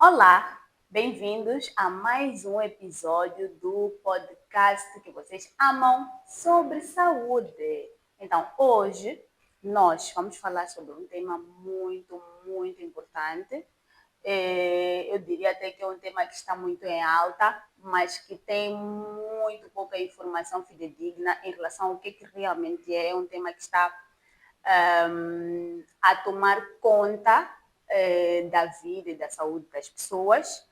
Olá, bem-vindos a mais um episódio do podcast que vocês amam sobre saúde. Então, hoje nós vamos falar sobre um tema muito importante. Eu diria até que é um tema que está muito em alta, mas que tem muito pouca informação fidedigna em relação ao que realmente é um tema que está a tomar conta da vida e da saúde das pessoas.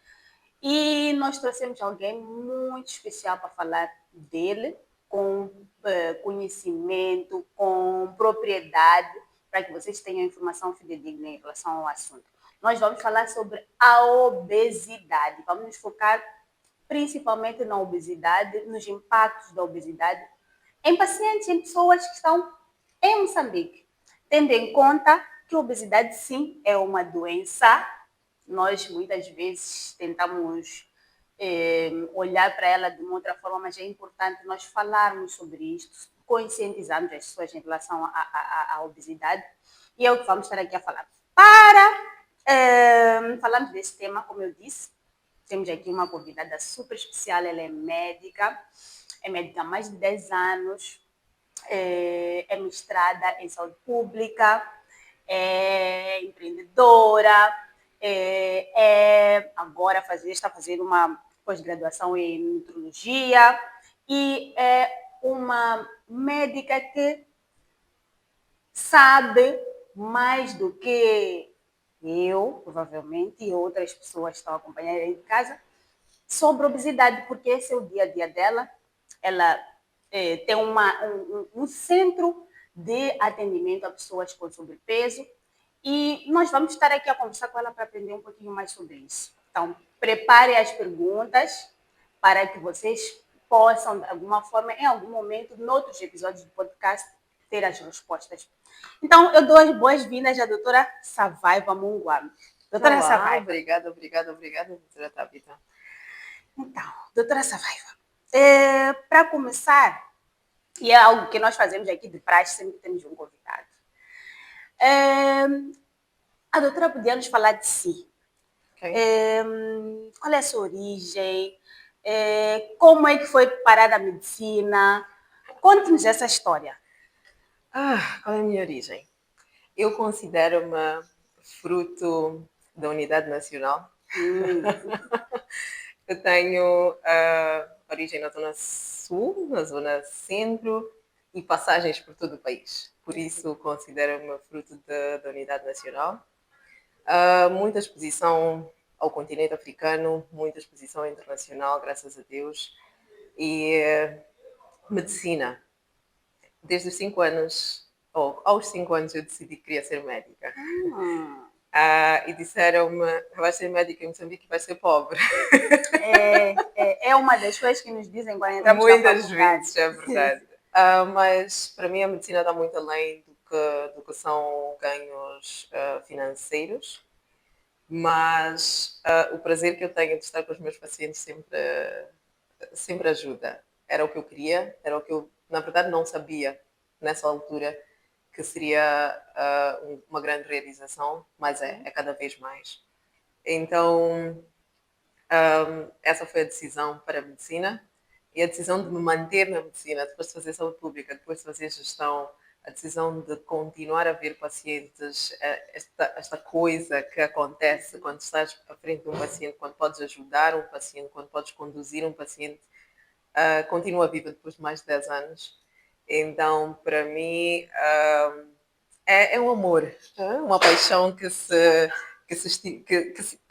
E nós trouxemos alguém muito especial para falar dele, com conhecimento, com propriedade, para que vocês tenham informação fidedigna em relação ao assunto. Nós vamos falar sobre a obesidade. Vamos nos focar principalmente na obesidade, nos impactos da obesidade em pacientes, em pessoas que estão em Moçambique, tendo em conta que a obesidade, sim, é uma doença. Nós muitas vezes tentamos olhar para ela de uma outra forma, mas é importante nós falarmos sobre isto, conscientizarmos as pessoas em relação à obesidade, e é o que vamos estar aqui a falar. Para falarmos desse tema, como eu disse, temos aqui uma convidada super especial, ela é médica há mais de 10 anos, é mestrada em saúde pública, é empreendedora, agora está fazendo uma pós-graduação em nutrologia e é uma médica que sabe mais do que eu, provavelmente, e outras pessoas que estão acompanhando aí de casa, sobre obesidade, porque esse é o dia a dia dela. Ela tem um centro de atendimento a pessoas com sobrepeso e nós vamos estar aqui a conversar com ela para aprender um pouquinho mais sobre isso. Então, prepare as perguntas para que vocês possam, de alguma forma, em algum momento, em outros episódios do podcast, ter as respostas. Então, eu dou as boas-vindas à doutora Savaiva Munguame. Doutora Olá, Savaiva. obrigada, doutora Tabita. Então, doutora Savaiva, para começar, e é algo que nós fazemos aqui de praxe, sempre que temos um convidado, é, a doutora podia nos falar de si. Ok. Qual é a sua origem? Como é que foi parar na medicina? Conte-nos essa história. Qual é a minha origem? Eu considero-me fruto da unidade nacional. Hum, Eu tenho origem na zona sul, na zona centro e passagens por todo o país. Por isso, considero-me fruto da unidade nacional. Muita exposição ao continente africano, muita exposição internacional, graças a Deus. E medicina. Desde os 5 anos, ou aos 5 anos, eu decidi que queria ser médica. hum. E disseram-me: vais ser médica em Moçambique e vais ser pobre. É uma das coisas que nos dizem quando entramos na Muitas faculdade. vezes, é verdade. Mas para mim a medicina está muito além do que são ganhos financeiros. Mas o prazer que eu tenho de estar com os meus pacientes sempre ajuda. Era o que eu queria, era o que eu, na verdade, não sabia nessa altura que seria uma grande realização, mas é cada vez mais. Então, essa foi a decisão para a medicina e a decisão de me manter na medicina, depois de fazer saúde pública, depois de fazer gestão, a decisão de continuar a ver pacientes, esta coisa que acontece quando estás à frente de um paciente, quando podes ajudar um paciente, quando podes conduzir um paciente, continua viva depois de mais de 10 anos. Então, para mim, é um amor, uma paixão que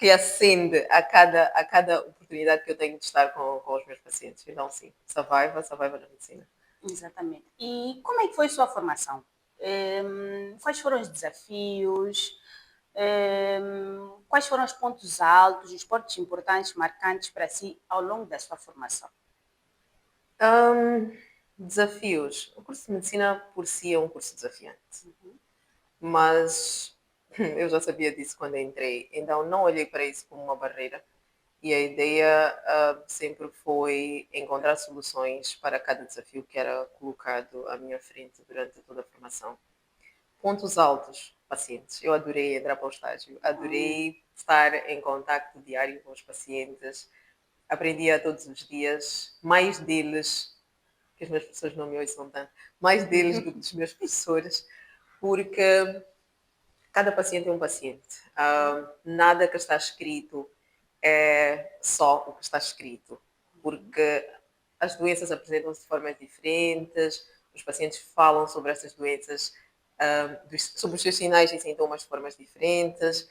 acende a cada oportunidade que eu tenho de estar com os meus pacientes. Então, sim, Survivor na medicina. Exatamente. E como é que foi a sua formação? Quais foram os desafios? Quais foram os pontos altos, os pontos importantes, marcantes para si ao longo da sua formação? Hum, Desafios. O curso de medicina por si é um curso desafiante, mas eu já sabia disso quando entrei, então não olhei para isso como uma barreira. E a ideia sempre foi encontrar soluções para cada desafio que era colocado à minha frente durante toda a formação. Pontos altos, pacientes. Eu adorei entrar para o estágio, adorei estar em contacto diário com os pacientes, aprendia todos os dias, mais deles, que as minhas professores não me ouçam tanto, mais deles do que dos meus professores, porque cada paciente é um paciente. Nada que está escrito é só o que está escrito, porque as doenças apresentam-se de formas diferentes, os pacientes falam sobre essas doenças, sobre os seus sinais e sintomas de formas diferentes.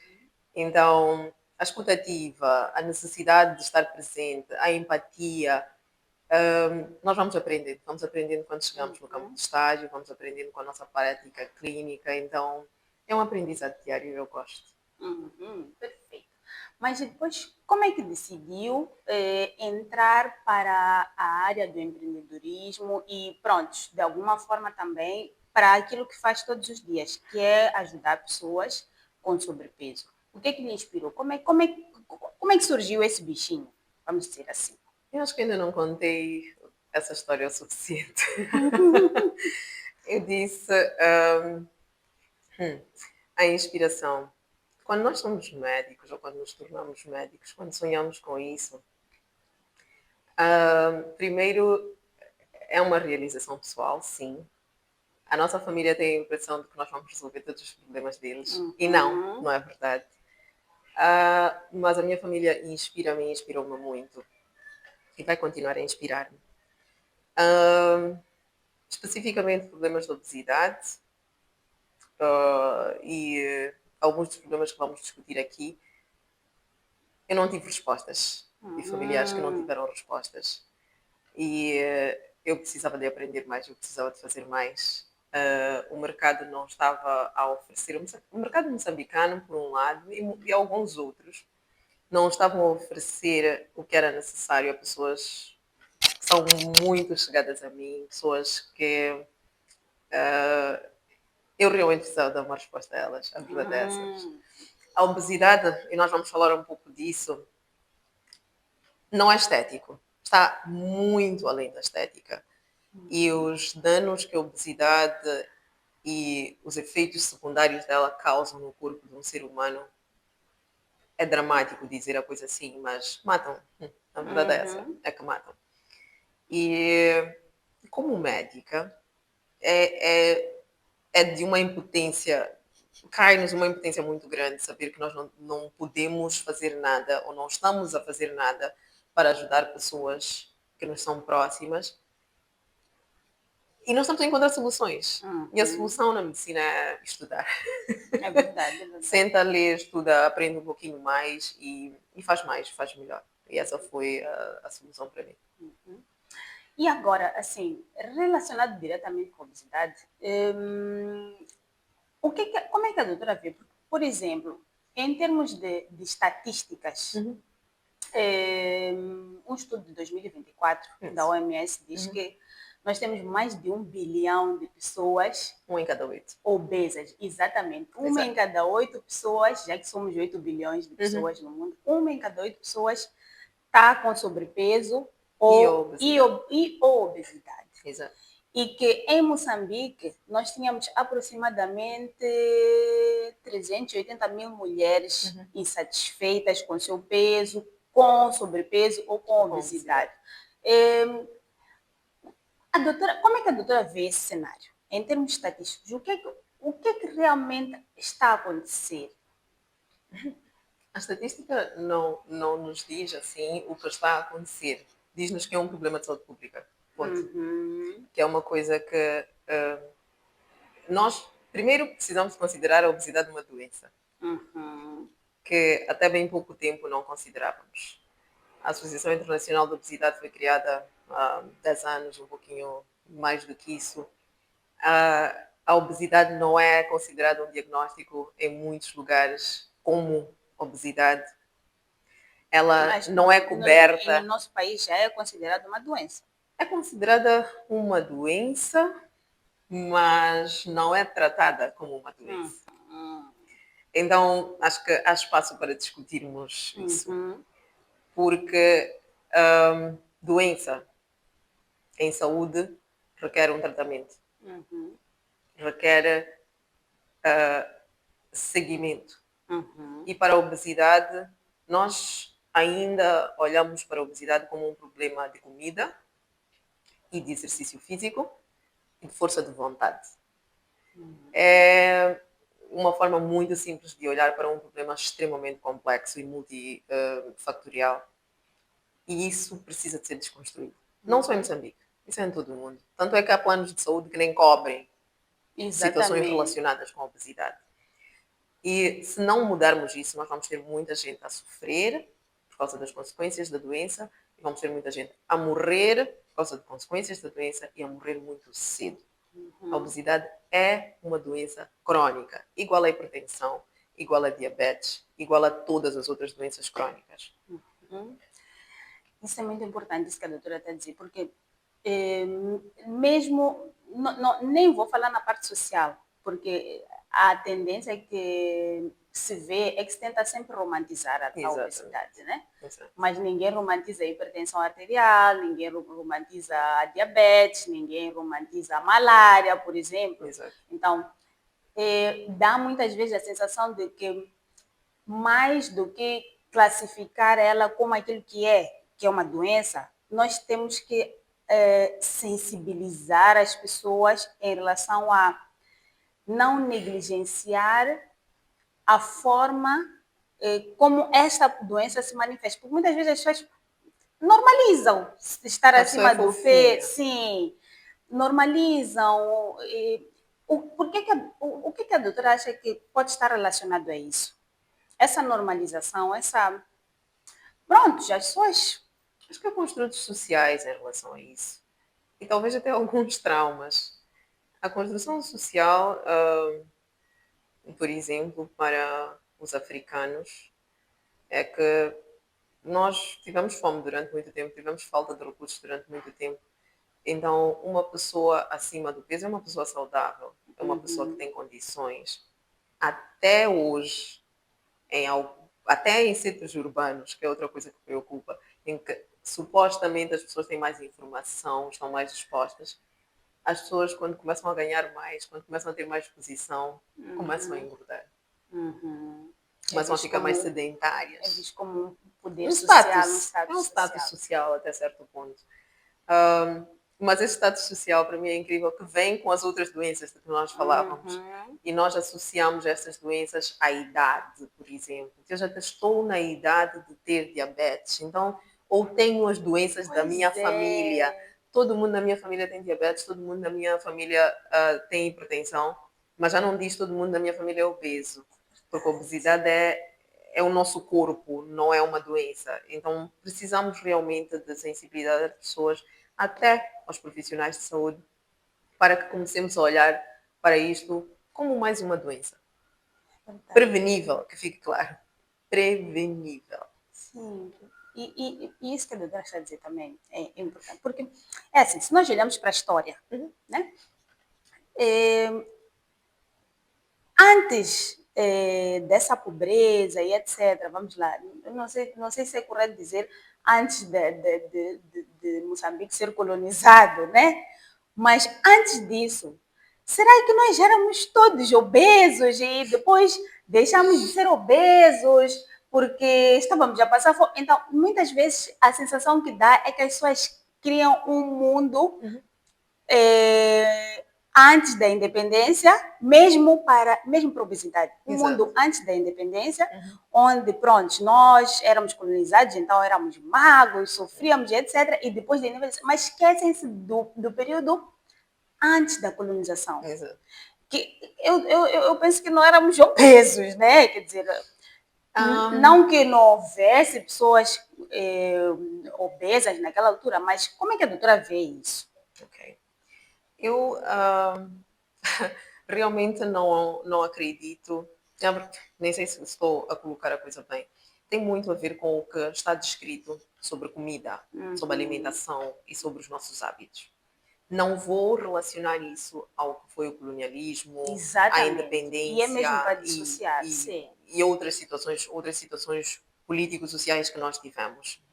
Então, a escutativa, a necessidade de estar presente, a empatia, nós vamos aprendendo quando chegamos no campo de estágio, vamos aprendendo com a nossa prática clínica, então é um aprendizado diário, eu gosto. Perfeito. Mas depois, como é que decidiu entrar para a área do empreendedorismo e, pronto, de alguma forma também para aquilo que faz todos os dias, que é ajudar pessoas com sobrepeso? O que lhe inspirou? Como é que surgiu esse bichinho? Vamos dizer assim. Eu acho que ainda não contei essa história o suficiente. Eu disse a inspiração. Quando nós somos médicos ou quando nos tornamos médicos, quando sonhamos com isso, primeiro é uma realização pessoal, sim. A nossa família tem a impressão de que nós vamos resolver todos os problemas deles. E não, não é verdade. Mas a minha família inspira-me e inspirou-me muito. E vai continuar a inspirar-me. Especificamente problemas de obesidade e alguns dos problemas que vamos discutir aqui, eu não tive respostas. E familiares que não tiveram respostas. E eu precisava de aprender mais, eu precisava de fazer mais. O mercado não estava a oferecer, o mercado moçambicano, por um lado, e alguns outros, não estavam a oferecer o que era necessário a pessoas que são muito chegadas a mim, pessoas que eu realmente precisava dar uma resposta a elas, a verdade é essa. A obesidade, e nós vamos falar um pouco disso, não é estético, está muito além da estética. E os danos que a obesidade e os efeitos secundários dela causam no corpo de um ser humano é dramático dizer a coisa assim, mas matam. A verdade é essa, é que matam. E como médica, é, é de uma impotência, cai-nos uma impotência muito grande saber que nós não podemos fazer nada ou não estamos a fazer nada para ajudar pessoas que nos são próximas. E nós estamos a encontrar soluções. E a solução na medicina é estudar. É verdade, é verdade. Senta, lê, estuda, aprende um pouquinho mais e faz mais, faz melhor. E essa foi a solução para mim. E agora, assim, relacionado diretamente com a obesidade, como é que a doutora vê? Por exemplo, em termos de estatísticas, um estudo de 2024 da OMS diz que nós temos mais de 1 bilhão de pessoas 1 em cada 8. obesas, exatamente. Uma em cada 8 pessoas, já que somos 8 bilhões de pessoas no mundo, uma em cada 8 pessoas está com sobrepeso e obesidade. Exato. E que em Moçambique nós tínhamos aproximadamente 380 mil mulheres insatisfeitas com seu peso, com sobrepeso ou com obesidade. Como é que a doutora vê esse cenário? Em termos estatísticos, o que é que realmente está a acontecer? A estatística não nos diz assim o que está a acontecer. Diz-nos que é um problema de saúde pública. Ponto. Que é uma coisa que nós, primeiro, precisamos considerar a obesidade uma doença. Que até bem pouco tempo não considerávamos. A Associação Internacional de Obesidade foi criada há 10 anos, um pouquinho mais do que isso. A obesidade não é considerada um diagnóstico em muitos lugares como obesidade. Ela Mas não é coberta. No nosso país já é considerada uma doença. É considerada uma doença, mas não é tratada como uma doença. Então, acho que há espaço para discutirmos isso. Porque doença em saúde requer um tratamento. Requer seguimento. Uhum. E para a obesidade, nós ainda olhamos para a obesidade como um problema de comida e de exercício físico e de força de vontade. É uma forma muito simples de olhar para um problema extremamente complexo e multifactorial. E isso precisa de ser desconstruído. Não só em Moçambique, isso é em todo o mundo. Tanto é que há planos de saúde que nem cobrem situações Exatamente. relacionadas com a obesidade. E se não mudarmos isso, nós vamos ter muita gente a sofrer por causa das consequências da doença e vamos ter muita gente a morrer por causa de consequências da doença e a morrer muito cedo. A obesidade é uma doença crônica, igual à hipertensão, igual a diabetes, igual a todas as outras doenças crônicas. Isso é muito importante, isso que a doutora está a dizer, porque eh, mesmo, nem vou falar na parte social, porque a tendência que se vê é que se tenta sempre romantizar a Exatamente. obesidade, né? Exato. Mas ninguém romantiza a hipertensão arterial, ninguém romantiza a diabetes, ninguém romantiza a malária, por exemplo. Exato. Então, dá muitas vezes a sensação de que mais do que classificar ela como aquilo que é uma doença, nós temos que sensibilizar as pessoas em relação a não negligenciar a forma como esta doença se manifesta. Porque muitas vezes as pessoas normalizam estar A pessoa é acima do peso, fofinha. sim, normalizam. O que que a doutora acha que pode estar relacionado a isso? Essa normalização, essa. Pronto, já as pessoas. Acho que há construtos sociais em relação a isso. E talvez até alguns traumas. A construção social, por exemplo, para os africanos, é que nós tivemos fome durante muito tempo, tivemos falta de recursos durante muito tempo. Então, uma pessoa acima do peso é uma pessoa saudável, é uma pessoa que tem condições. Até hoje, até em centros urbanos, que é outra coisa que preocupa, em que supostamente as pessoas têm mais informação, estão mais dispostas. As pessoas, quando começam a ganhar mais, quando começam a ter mais exposição, começam a engordar. É Começam a visto ficar mais como, é sedentárias. visto como um poder Um social, um status. É status um status social. social até certo ponto. Mas esse status social, para mim, é incrível, que vem com as outras doenças de que nós falávamos. E nós associamos essas doenças à idade, por exemplo. Eu já estou na idade de ter diabetes, então, ou tenho as doenças da minha Pois família. é. Todo mundo na minha família tem diabetes, todo mundo na minha família tem hipertensão, mas já não diz todo mundo na minha família é obeso, porque a obesidade é o nosso corpo, não é uma doença. Então, precisamos realmente de sensibilidade das pessoas, até aos profissionais de saúde, para que comecemos a olhar para isto como mais uma doença. Prevenível, que fique claro. Prevenível. Sim. E isso que a doutora está a dizer também é importante. Porque, é assim, se nós olharmos para a história, né? Antes dessa pobreza e etc., vamos lá, eu não sei se é correto dizer antes de Moçambique ser colonizado, né? Mas antes disso, será que nós éramos todos obesos e depois deixamos de ser obesos porque estávamos a passar fome? Então, muitas vezes a sensação que dá é que as pessoas criam um mundo antes da independência, mesmo para a obesidade, um Exato. mundo antes da independência, onde, pronto, nós éramos colonizados, então éramos magos, sofríamos, etc., e depois da independência, mas esquecem-se do período antes da colonização. Exato. Que eu penso que não éramos obesos, né? Quer dizer, não que não houvesse pessoas obesas naquela altura, mas como é que a doutora vê isso? Ok. Eu realmente não acredito, nem sei se estou a colocar a coisa bem. Tem muito a ver com o que está descrito sobre comida, sobre alimentação e sobre os nossos hábitos. Não vou relacionar isso ao que foi o colonialismo, à Exatamente. E é independência mesmo para dissociar, e, sim. e outras situações político-sociais que nós tivemos.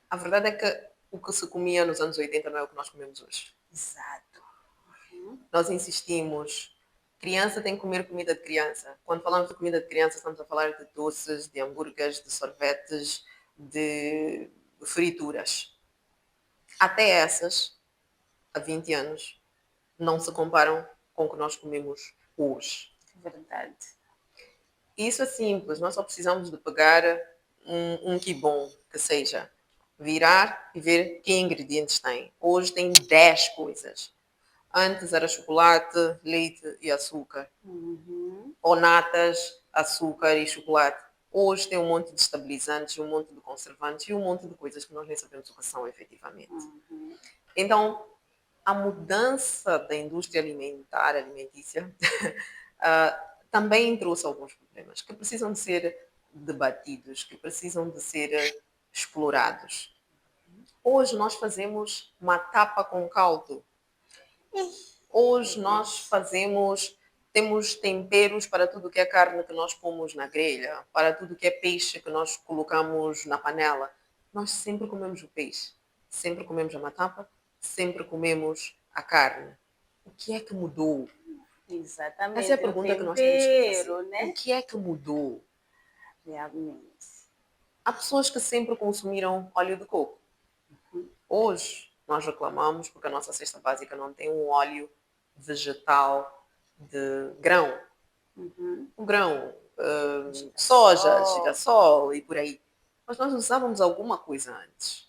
A verdade é que o que se comia nos anos 80 não é o que nós comemos hoje. Exato. Nós insistimos Criança tem que comer comida de criança. Quando falamos de comida de criança, estamos a falar de doces, de hambúrgueres, de sorvetes, de frituras. Até essas, há 20 anos, não se comparam com o que nós comemos hoje. Verdade. Isso é simples, nós só precisamos de pegar um quibom que seja, virar e ver que ingredientes tem. Hoje tem 10 coisas. Antes era chocolate, leite e açúcar. Ou natas, açúcar e chocolate. Hoje tem um monte de estabilizantes, um monte de conservantes e um monte de coisas que nós nem sabemos o que são efetivamente. Então, a mudança da indústria alimentícia também trouxe alguns problemas que precisam de ser debatidos, que precisam de ser explorados. Hoje nós fazemos uma tapa com caldo. Hoje nós temos temperos para tudo que é carne que nós pomos na grelha, para tudo que é peixe que nós colocamos na panela. Nós sempre comemos o peixe, sempre comemos a matapa, sempre comemos a carne. O que é que mudou? Exatamente. Essa é a pergunta que nós temos que fazer. Né? O que é que mudou? Realmente. Há pessoas que sempre consumiram óleo de coco. Hoje nós reclamamos porque a nossa cesta básica não tem um óleo vegetal de grão. O grão, soja, girassol e por aí. Mas nós usávamos alguma coisa antes.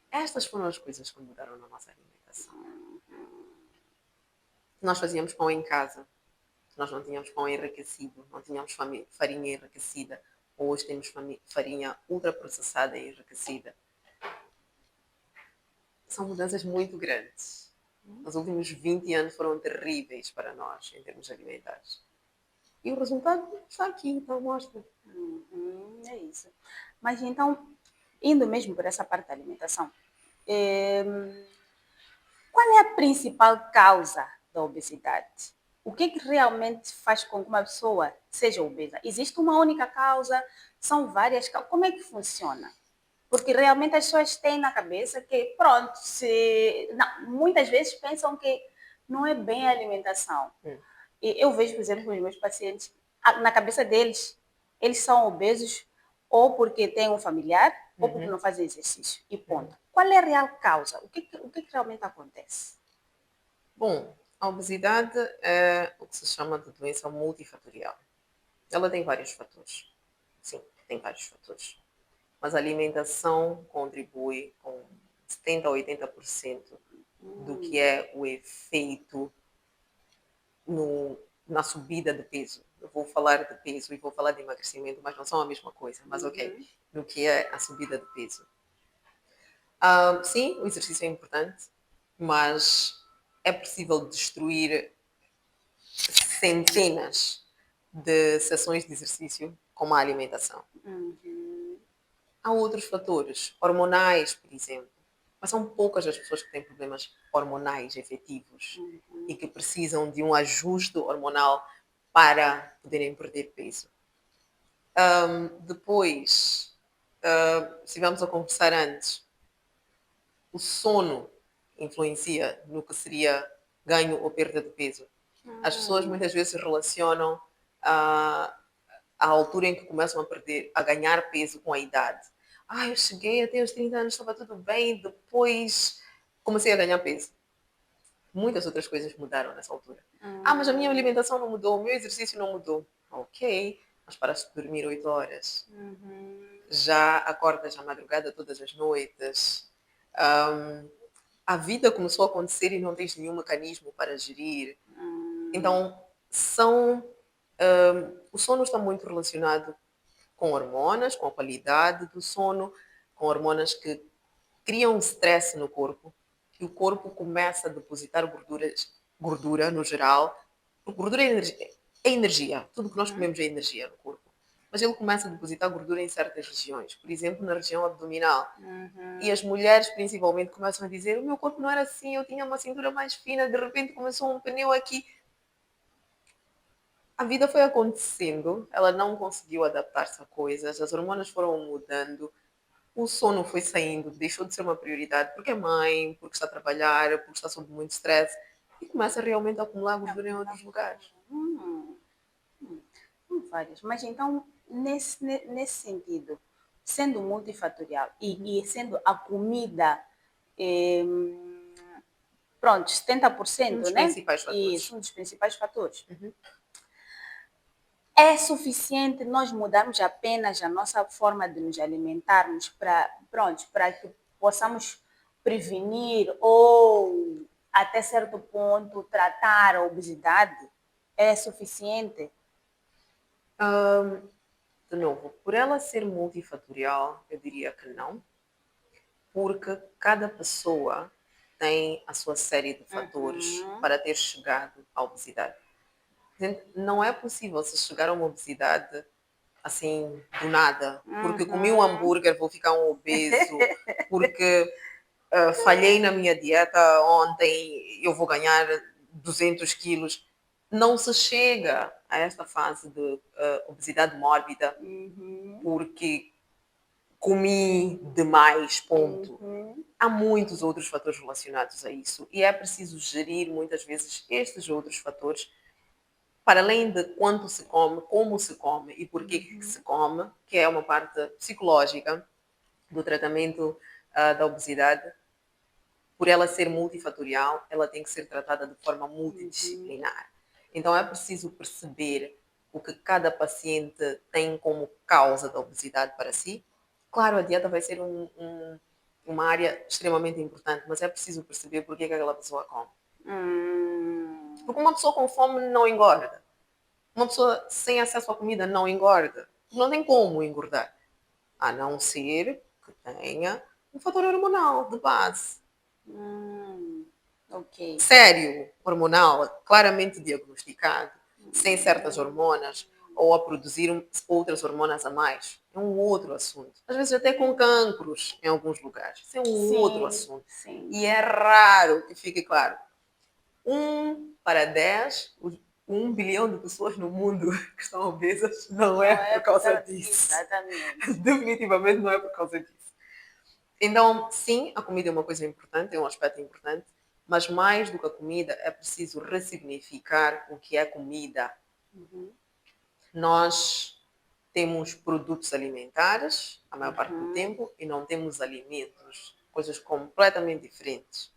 Estas foram as coisas que mudaram na nossa alimentação. Nós fazíamos pão em casa. Nós não tínhamos pão enriquecido, não tínhamos farinha enriquecida. Hoje temos farinha ultraprocessada e enriquecida. São mudanças muito grandes. Os últimos 20 anos foram terríveis para nós, em termos alimentares. E o resultado está aqui, então mostra. É isso. Mas então, indo mesmo por essa parte da alimentação, qual é a principal causa da obesidade? O que é que realmente faz com que uma pessoa seja obesa? Existe uma única causa? São várias causas? Como é que funciona? Porque realmente as pessoas têm na cabeça que, pronto, não, muitas vezes pensam que não é bem a alimentação. E eu vejo, por exemplo, os meus pacientes, na cabeça deles, eles são obesos ou porque têm um familiar ou porque não fazem exercício. E ponto. Qual é a real causa? O que realmente acontece? Bom, a obesidade é o que se chama de doença multifatorial. Ela tem vários fatores. Sim, tem vários fatores. Mas a alimentação contribui com 70% a 80% do que é o efeito na subida de peso. Eu vou falar de peso e vou falar de emagrecimento, mas não são a mesma coisa. Mas ok, no que é a subida de peso. Sim, o exercício é importante, mas é possível destruir centenas de sessões de exercício com uma alimentação. Há outros fatores, hormonais, por exemplo. Mas são poucas as pessoas que têm problemas hormonais efetivos e que precisam de um ajuste hormonal para poderem perder peso. Depois, estivemos a conversar antes, o sono influencia no que seria ganho ou perda de peso. As pessoas muitas vezes relacionam a altura em que começam a ganhar peso com a idade. Eu cheguei até os 30 anos, estava tudo bem, depois comecei a ganhar peso. Muitas outras coisas mudaram nessa altura. Mas a minha alimentação não mudou, o meu exercício não mudou. Ok, mas paraste de dormir 8 horas. Já acordas à madrugada todas as noites. A vida começou a acontecer e não tens nenhum mecanismo para gerir. Então, o sono está muito relacionado com hormonas, com a qualidade do sono, com hormonas que criam stress no corpo, e o corpo começa a depositar gordura no geral. Gordura é energia, tudo que nós comemos é energia no corpo. Mas ele começa a depositar gordura em certas regiões, por exemplo, na região abdominal. E as mulheres, principalmente, começam a dizer: o meu corpo não era assim, eu tinha uma cintura mais fina, de repente começou um pneu aqui. A vida foi acontecendo, ela não conseguiu adaptar-se a coisas, as hormonas foram mudando, o sono foi saindo, deixou de ser uma prioridade porque é mãe, porque está a trabalhar, porque está sob muito stress. e começa realmente a acumular gordura em outros lugares. Hum, várias. Mas então, nesse sentido, sendo multifatorial e sendo a comida, eh, pronto, Um 70%, dos né? principais E fatores. são dos principais fatores. Uhum. É suficiente nós mudarmos apenas a nossa forma de nos alimentarmos para, pronto, para que possamos prevenir ou, até certo ponto, tratar a obesidade? É suficiente? De novo, por ela ser multifatorial, eu diria que não, porque cada pessoa tem a sua série de fatores Uhum, para ter chegado à obesidade. Portanto, não é possível se chegar a uma obesidade assim do nada, porque comi um uhum. hambúrguer, vou ficar um obeso, porque falhei na minha dieta ontem, eu vou ganhar 200 quilos. Não se chega a esta fase de obesidade mórbida Uhum, porque comi demais, ponto. uhum, Há muitos outros fatores relacionados a isso e é preciso gerir muitas vezes estes outros fatores para além de quanto se come, como se come e por que se uhum, come, que é uma parte psicológica do tratamento da obesidade. Por ela ser multifatorial, ela tem que ser tratada de forma uhum, multidisciplinar. Então é preciso perceber o que cada paciente tem como causa da obesidade para si. Claro, a dieta vai ser uma área extremamente importante, mas é preciso perceber por que aquela pessoa come. hum, Porque uma pessoa com fome não engorda. Uma pessoa sem acesso à comida não engorda. Não tem como engordar. A não ser que tenha um fator hormonal de base. hum. Ok. Sério, hormonal, claramente diagnosticado, sem certas hormonas ou a produzir outras hormonas a mais. É um outro assunto. Às vezes até com cancros em alguns lugares. Isso é um outro Sim, assunto. sim. E é raro que fique claro. 1 para 10, 1 bilhão de pessoas no mundo que estão obesas, não é Não por é causa disso. exatamente. Definitivamente não é por causa disso. Então, sim, a comida é uma coisa importante, é um aspecto importante, mas mais do que a comida, é preciso ressignificar o que é comida. Uhum, Nós temos produtos alimentares, a maior parte do uhum, tempo, e não temos alimentos, coisas completamente diferentes,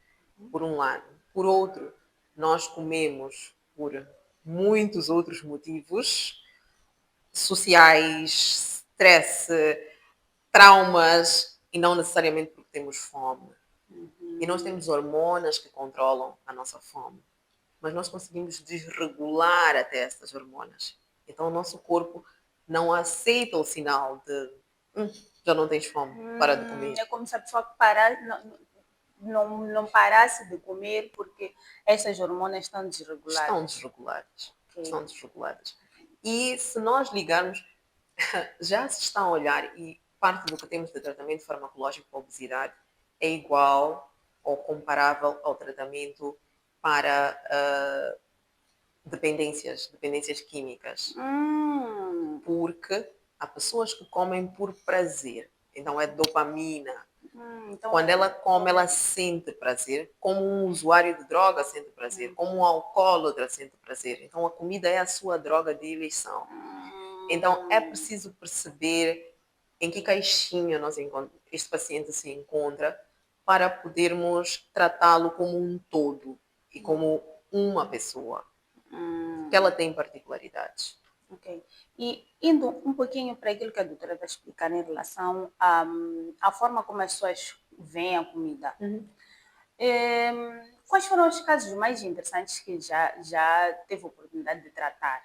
por um lado. Por outro, nós comemos por muitos outros motivos sociais, stress, traumas, e não necessariamente porque temos fome. E nós uhum. temos hormonas que controlam a nossa fome. Mas nós conseguimos desregular até essas hormonas. Então o nosso corpo não aceita o sinal de já não tens fome, para de comer. É como se a pessoa parar, não parasse de comer porque essas hormonas estão Estão desreguladas. desreguladas. Ok. Estão desreguladas. E se nós ligarmos, já se está a olhar e parte do que temos de tratamento farmacológico para a obesidade é igual ou comparável ao tratamento para dependências químicas. Hum, Porque há pessoas que comem por prazer. Então é dopamina. então Quando é. ela come, ela sente prazer, como um usuário de droga sente prazer, como um alcoólatra sente prazer. Então a comida é a sua droga de eleição. Então é Hum, preciso perceber em que caixinha este paciente se encontra para podermos tratá-lo como um todo e como uma pessoa, porque ela hum. tem particularidades. Ok. E indo um pouquinho para aquilo que a doutora está explicando em relação à forma como as pessoas veem a comida. Uhum. Quais foram os casos mais interessantes que já teve oportunidade de tratar,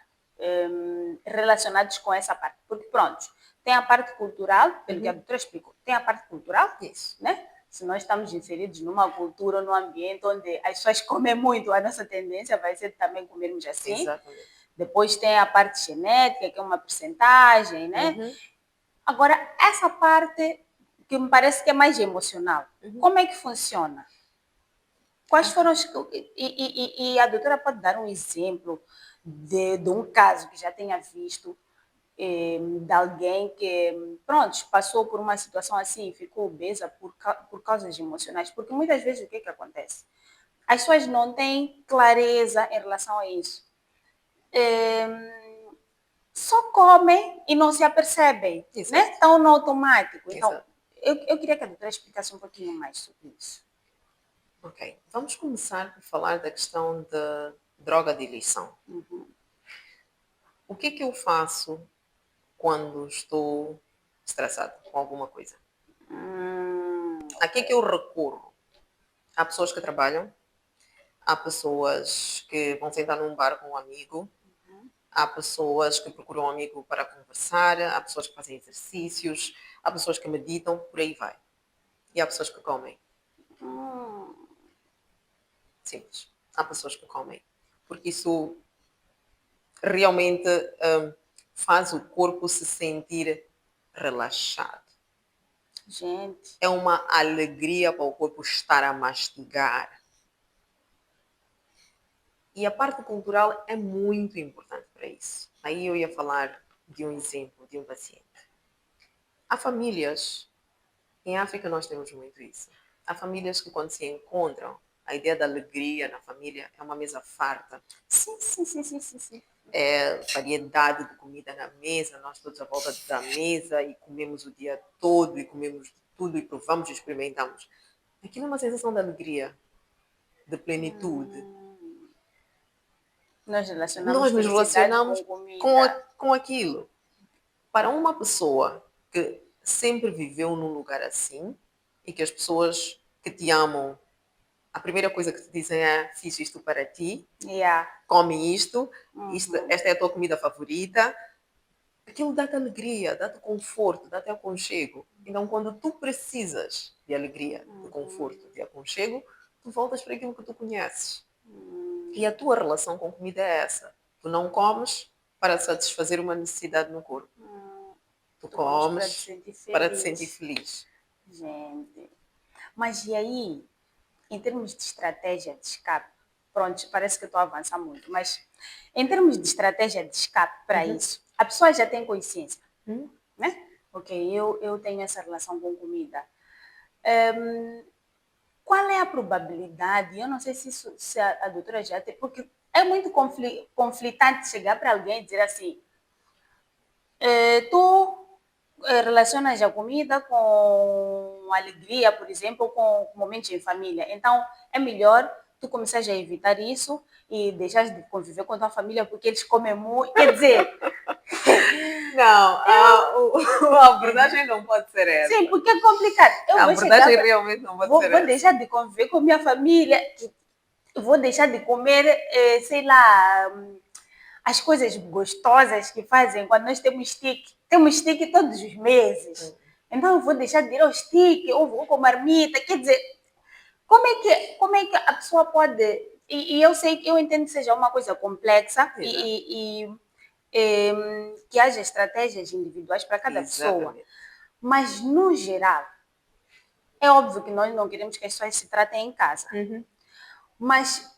relacionados com essa parte? Porque, pronto, tem a parte cultural, pelo que a Uhum. doutora explicou, tem a parte cultural, Isso. né? Se nós estamos inseridos numa cultura, num ambiente onde as pessoas comem muito, a nossa tendência vai ser também comermos assim. Exatamente. Depois tem a parte genética, que é uma percentagem, né? Uhum. Agora, essa parte que me parece que é mais emocional, Uhum. como é que funciona? Quais foram os. E a doutora pode dar um exemplo de um caso que já tenha visto, de alguém que, pronto, passou por uma situação assim e ficou obesa por causas emocionais. Porque muitas vezes o que acontece? As pessoas não têm clareza em relação a isso. Só comem e não se apercebem, né? Exato. Estão no automático. Então, Exato. eu queria que a doutora explicasse um pouquinho mais sobre isso. Ok. Vamos começar por falar da questão da droga de eleição. O que é que eu faço quando estou estressado com alguma coisa? A que é que eu recorro? Há pessoas que trabalham, há pessoas que vão sentar num bar com um amigo, há pessoas que procuram um amigo para conversar, há pessoas que fazem exercícios, há pessoas que meditam, por aí vai. E há pessoas que comem. Simples. Há pessoas que comem. Porque isso realmente faz o corpo se sentir relaxado. Gente, É uma alegria para o corpo estar a mastigar. E a parte cultural é muito importante para isso. Aí eu ia falar de um exemplo de um paciente. Há famílias, em África nós temos muito isso. Há famílias que quando se encontram, a ideia da alegria na família é uma mesa farta. sim, sim, sim, sim, sim, sim. É variedade de comida na mesa, nós todos à volta da mesa e comemos o dia todo e comemos de tudo e provamos e experimentamos. Aquilo é uma sensação de alegria, de plenitude. Nós relacionamos Nós nos felicidade com relacionamos comida. com aquilo. Para uma pessoa que sempre viveu num lugar assim e que as pessoas que te amam, a primeira coisa que te dizem é: fiz isto para ti, Yeah. come isto, esta é a tua comida favorita. Aquilo dá-te alegria, dá-te conforto, dá-te aconchego. Então, quando tu precisas de alegria, de conforto, de aconchego, tu voltas para aquilo que tu conheces. E a tua relação com comida é essa. Tu não comes para satisfazer uma necessidade no corpo. Tu Tu comes para te comes sentir para te sentir feliz. feliz. Gente. Mas e aí, em termos de estratégia de escape, pronto, parece que eu estou a avançar muito, mas em termos de estratégia de escape para isso, a pessoa já tem consciência, né? Ok, eu tenho essa relação com comida. Qual é a probabilidade? Eu não sei se, se a doutora já tem, porque é muito conflitante chegar para alguém e dizer assim: tu relacionas a comida com alegria, por exemplo, com momentos em família. Então, é melhor tu começares a evitar isso e deixares de conviver com tua família porque eles comem muito. Quer dizer, Não, a abordagem não pode ser sim, essa. porque é complicado. Eu A vou chegar, abordagem realmente não pode ser vou essa. deixar de conviver com minha família, vou deixar de comer, sei lá, as coisas gostosas que fazem quando nós temos stick. Temos stick todos os meses. Então eu vou deixar de ir ao stick, ou vou com marmita. Quer dizer, como é que a pessoa pode. E eu sei que eu entendo que seja uma coisa complexa Exato. que haja estratégias individuais para cada pessoa. Exatamente. Mas, no geral, é óbvio que nós não queremos que as pessoas se tratem em casa. Mas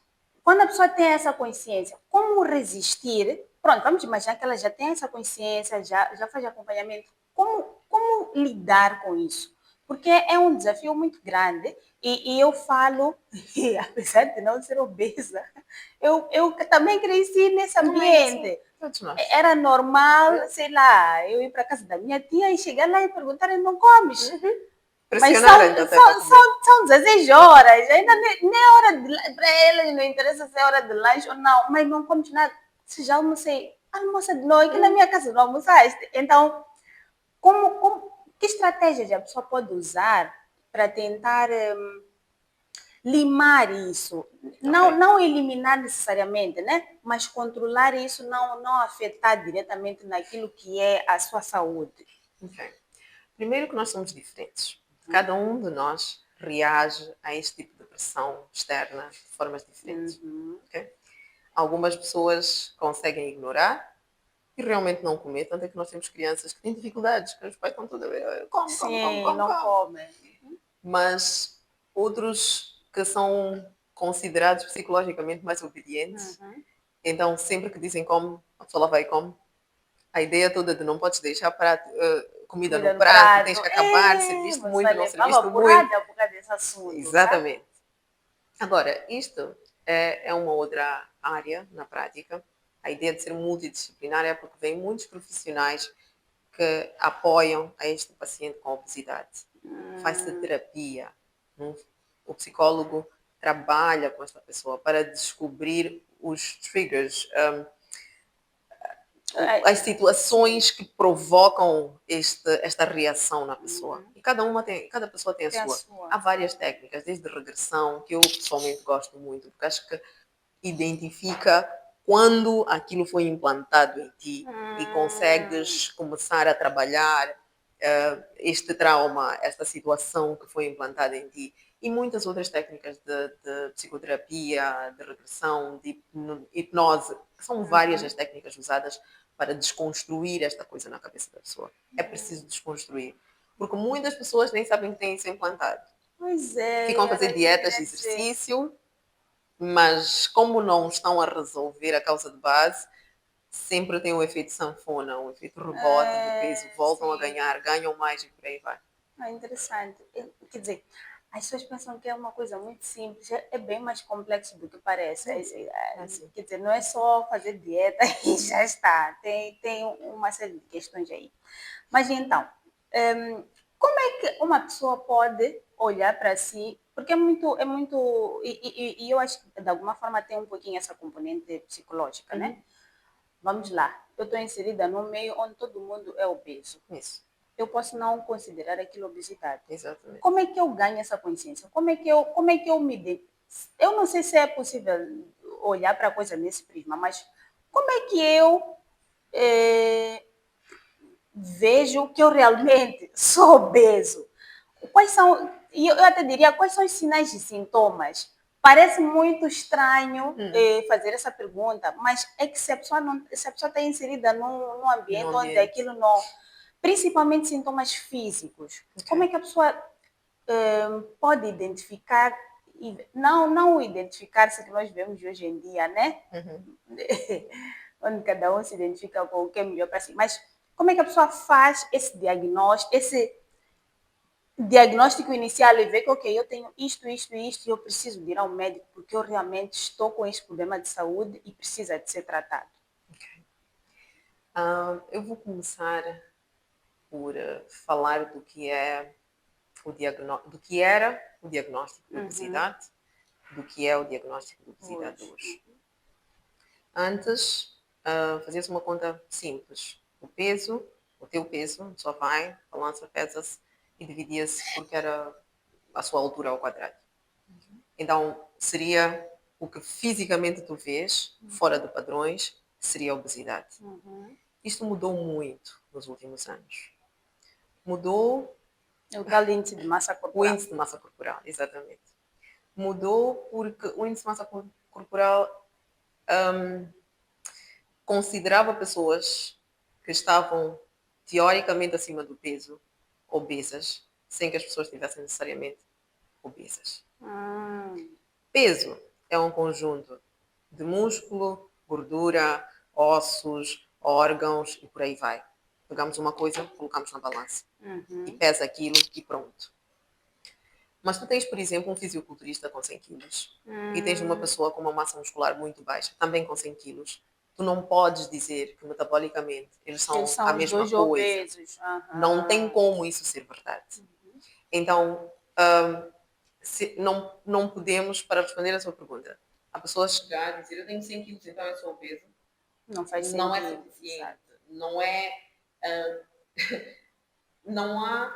quando a pessoa tem essa consciência, como resistir? Pronto, vamos imaginar que ela já tem essa consciência, já faz acompanhamento. Como lidar com isso? Porque é um desafio muito grande e eu falo, e apesar de não ser obesa, eu também cresci nesse Também, sim. ambiente. Todos nós. Era normal, sei lá, eu ir para casa da minha tia e chegar lá e perguntarem, não comes? Mas Pressionarem-te até para comer. são 16 horas, ainda nem é hora de para eles não interessa se é hora de lanche ou não, mas não comes nada. Se já almocei, almoça de noite, aqui na minha casa não almoçaste. Então, que estratégias a pessoa pode usar para tentar limar isso? Não, Ok. não eliminar necessariamente, né? Mas controlar isso, não afetar diretamente naquilo que é a sua saúde. Ok. Primeiro que nós somos diferentes. Cada um de nós reage a este tipo de pressão externa de formas diferentes. Ok? Algumas pessoas conseguem ignorar e realmente não comer, tanto é que nós temos crianças que têm dificuldades, que os pais estão toda a ver, come, come, come, Sim, come, não come. come. Mas outros que são considerados psicologicamente mais obedientes, então sempre que dizem come, a pessoa lá vai e come. A ideia toda de não podes deixar comida no Comida no prato, tens prato. que acabar, É, serviste você muito, não levava serviste muito. porrada por causa desse assunto, sabe? Exatamente. Agora, isto é uma outra área na prática. A ideia de ser multidisciplinar é porque vem muitos profissionais que apoiam a este paciente com obesidade. Faz-se terapia. Não? O psicólogo trabalha com esta pessoa para descobrir os triggers, as situações que provocam esta reação na pessoa. E cada pessoa tem a Tem a sua. sua. Há várias técnicas, desde regressão, que eu pessoalmente gosto muito, porque acho que identifica quando aquilo foi implantado em ti e consegues começar a trabalhar este trauma, esta situação que foi implantada em ti. E muitas outras técnicas de psicoterapia, de regressão, de hipnose. São várias as técnicas usadas para desconstruir esta coisa na cabeça da pessoa. É preciso desconstruir. Porque muitas pessoas nem sabem que têm isso implantado. Pois é. Ficam a fazer era isso que eu dietas, queria dizer. exercício, mas como não estão a resolver a causa de base, sempre tem um efeito sanfona, um efeito rebote do peso, voltam a Sim. ganham mais e por aí vai. Interessante. Quer dizer, as pessoas pensam que é uma coisa muito simples, é bem mais complexo do que parece. Assim. Quer dizer, não é só fazer dieta e já está. Tem uma série de questões aí. Mas então, como é que uma pessoa pode olhar para si? Porque e eu acho que de alguma forma tem um pouquinho essa componente psicológica, né? Vamos lá, eu estou inserida num meio onde todo mundo é obeso. Isso, Eu posso não considerar aquilo obesidade. exatamente. Como é que eu ganho essa consciência? Como é que eu me Eu não sei se é possível olhar para a coisa nesse prisma, mas como é que eu vejo que eu realmente sou obeso? Quais são, e eu até diria, quais são os sinais e sintomas? Parece muito estranho fazer essa pergunta, mas é que se a pessoa está inserida num ambiente onde aquilo não. Principalmente sintomas físicos. Como é que a pessoa pode identificar, não o identificar-se que nós vemos hoje em dia, né? Onde cada um se identifica com o que é melhor para si. Mas como é que a pessoa faz esse diagnóstico inicial e vê que, ok, eu tenho isto, e eu preciso de ir ao médico porque eu realmente estou com esse problema de saúde e precisa de ser tratado? Eu vou começar por falar do que é do que era o diagnóstico de obesidade, do que é o diagnóstico de obesidade hoje. Antes, fazia-se uma conta simples. O teu peso, só vai, balança, pesa-se e dividia-se porque era a sua altura ao quadrado. Então, seria o que fisicamente tu vês, fora de padrões, seria a obesidade. Isto mudou muito nos últimos anos. Mudou O tal índice de massa corporal. o índice de massa corporal, exatamente. Mudou porque o índice de massa corporal considerava pessoas que estavam teoricamente acima do peso obesas, sem que as pessoas estivessem necessariamente obesas. Peso é um conjunto de músculo, gordura, ossos, órgãos e por aí vai. Pegamos uma coisa, colocamos na balança e pesa aquilo e pronto. Mas tu tens, por exemplo, um fisiculturista com 100 quilos e tens uma pessoa com uma massa muscular muito baixa, também com 100 quilos. Tu não podes dizer que metabolicamente eles são a mesma dois coisa. obesos. Não tem como isso ser verdade. Então, não podemos, para responder a sua pergunta, a pessoa chegar e dizer eu tenho 100 quilos, então eu sou obeso. Não faz sentido. Não é suficiente. Exato. Não é... não há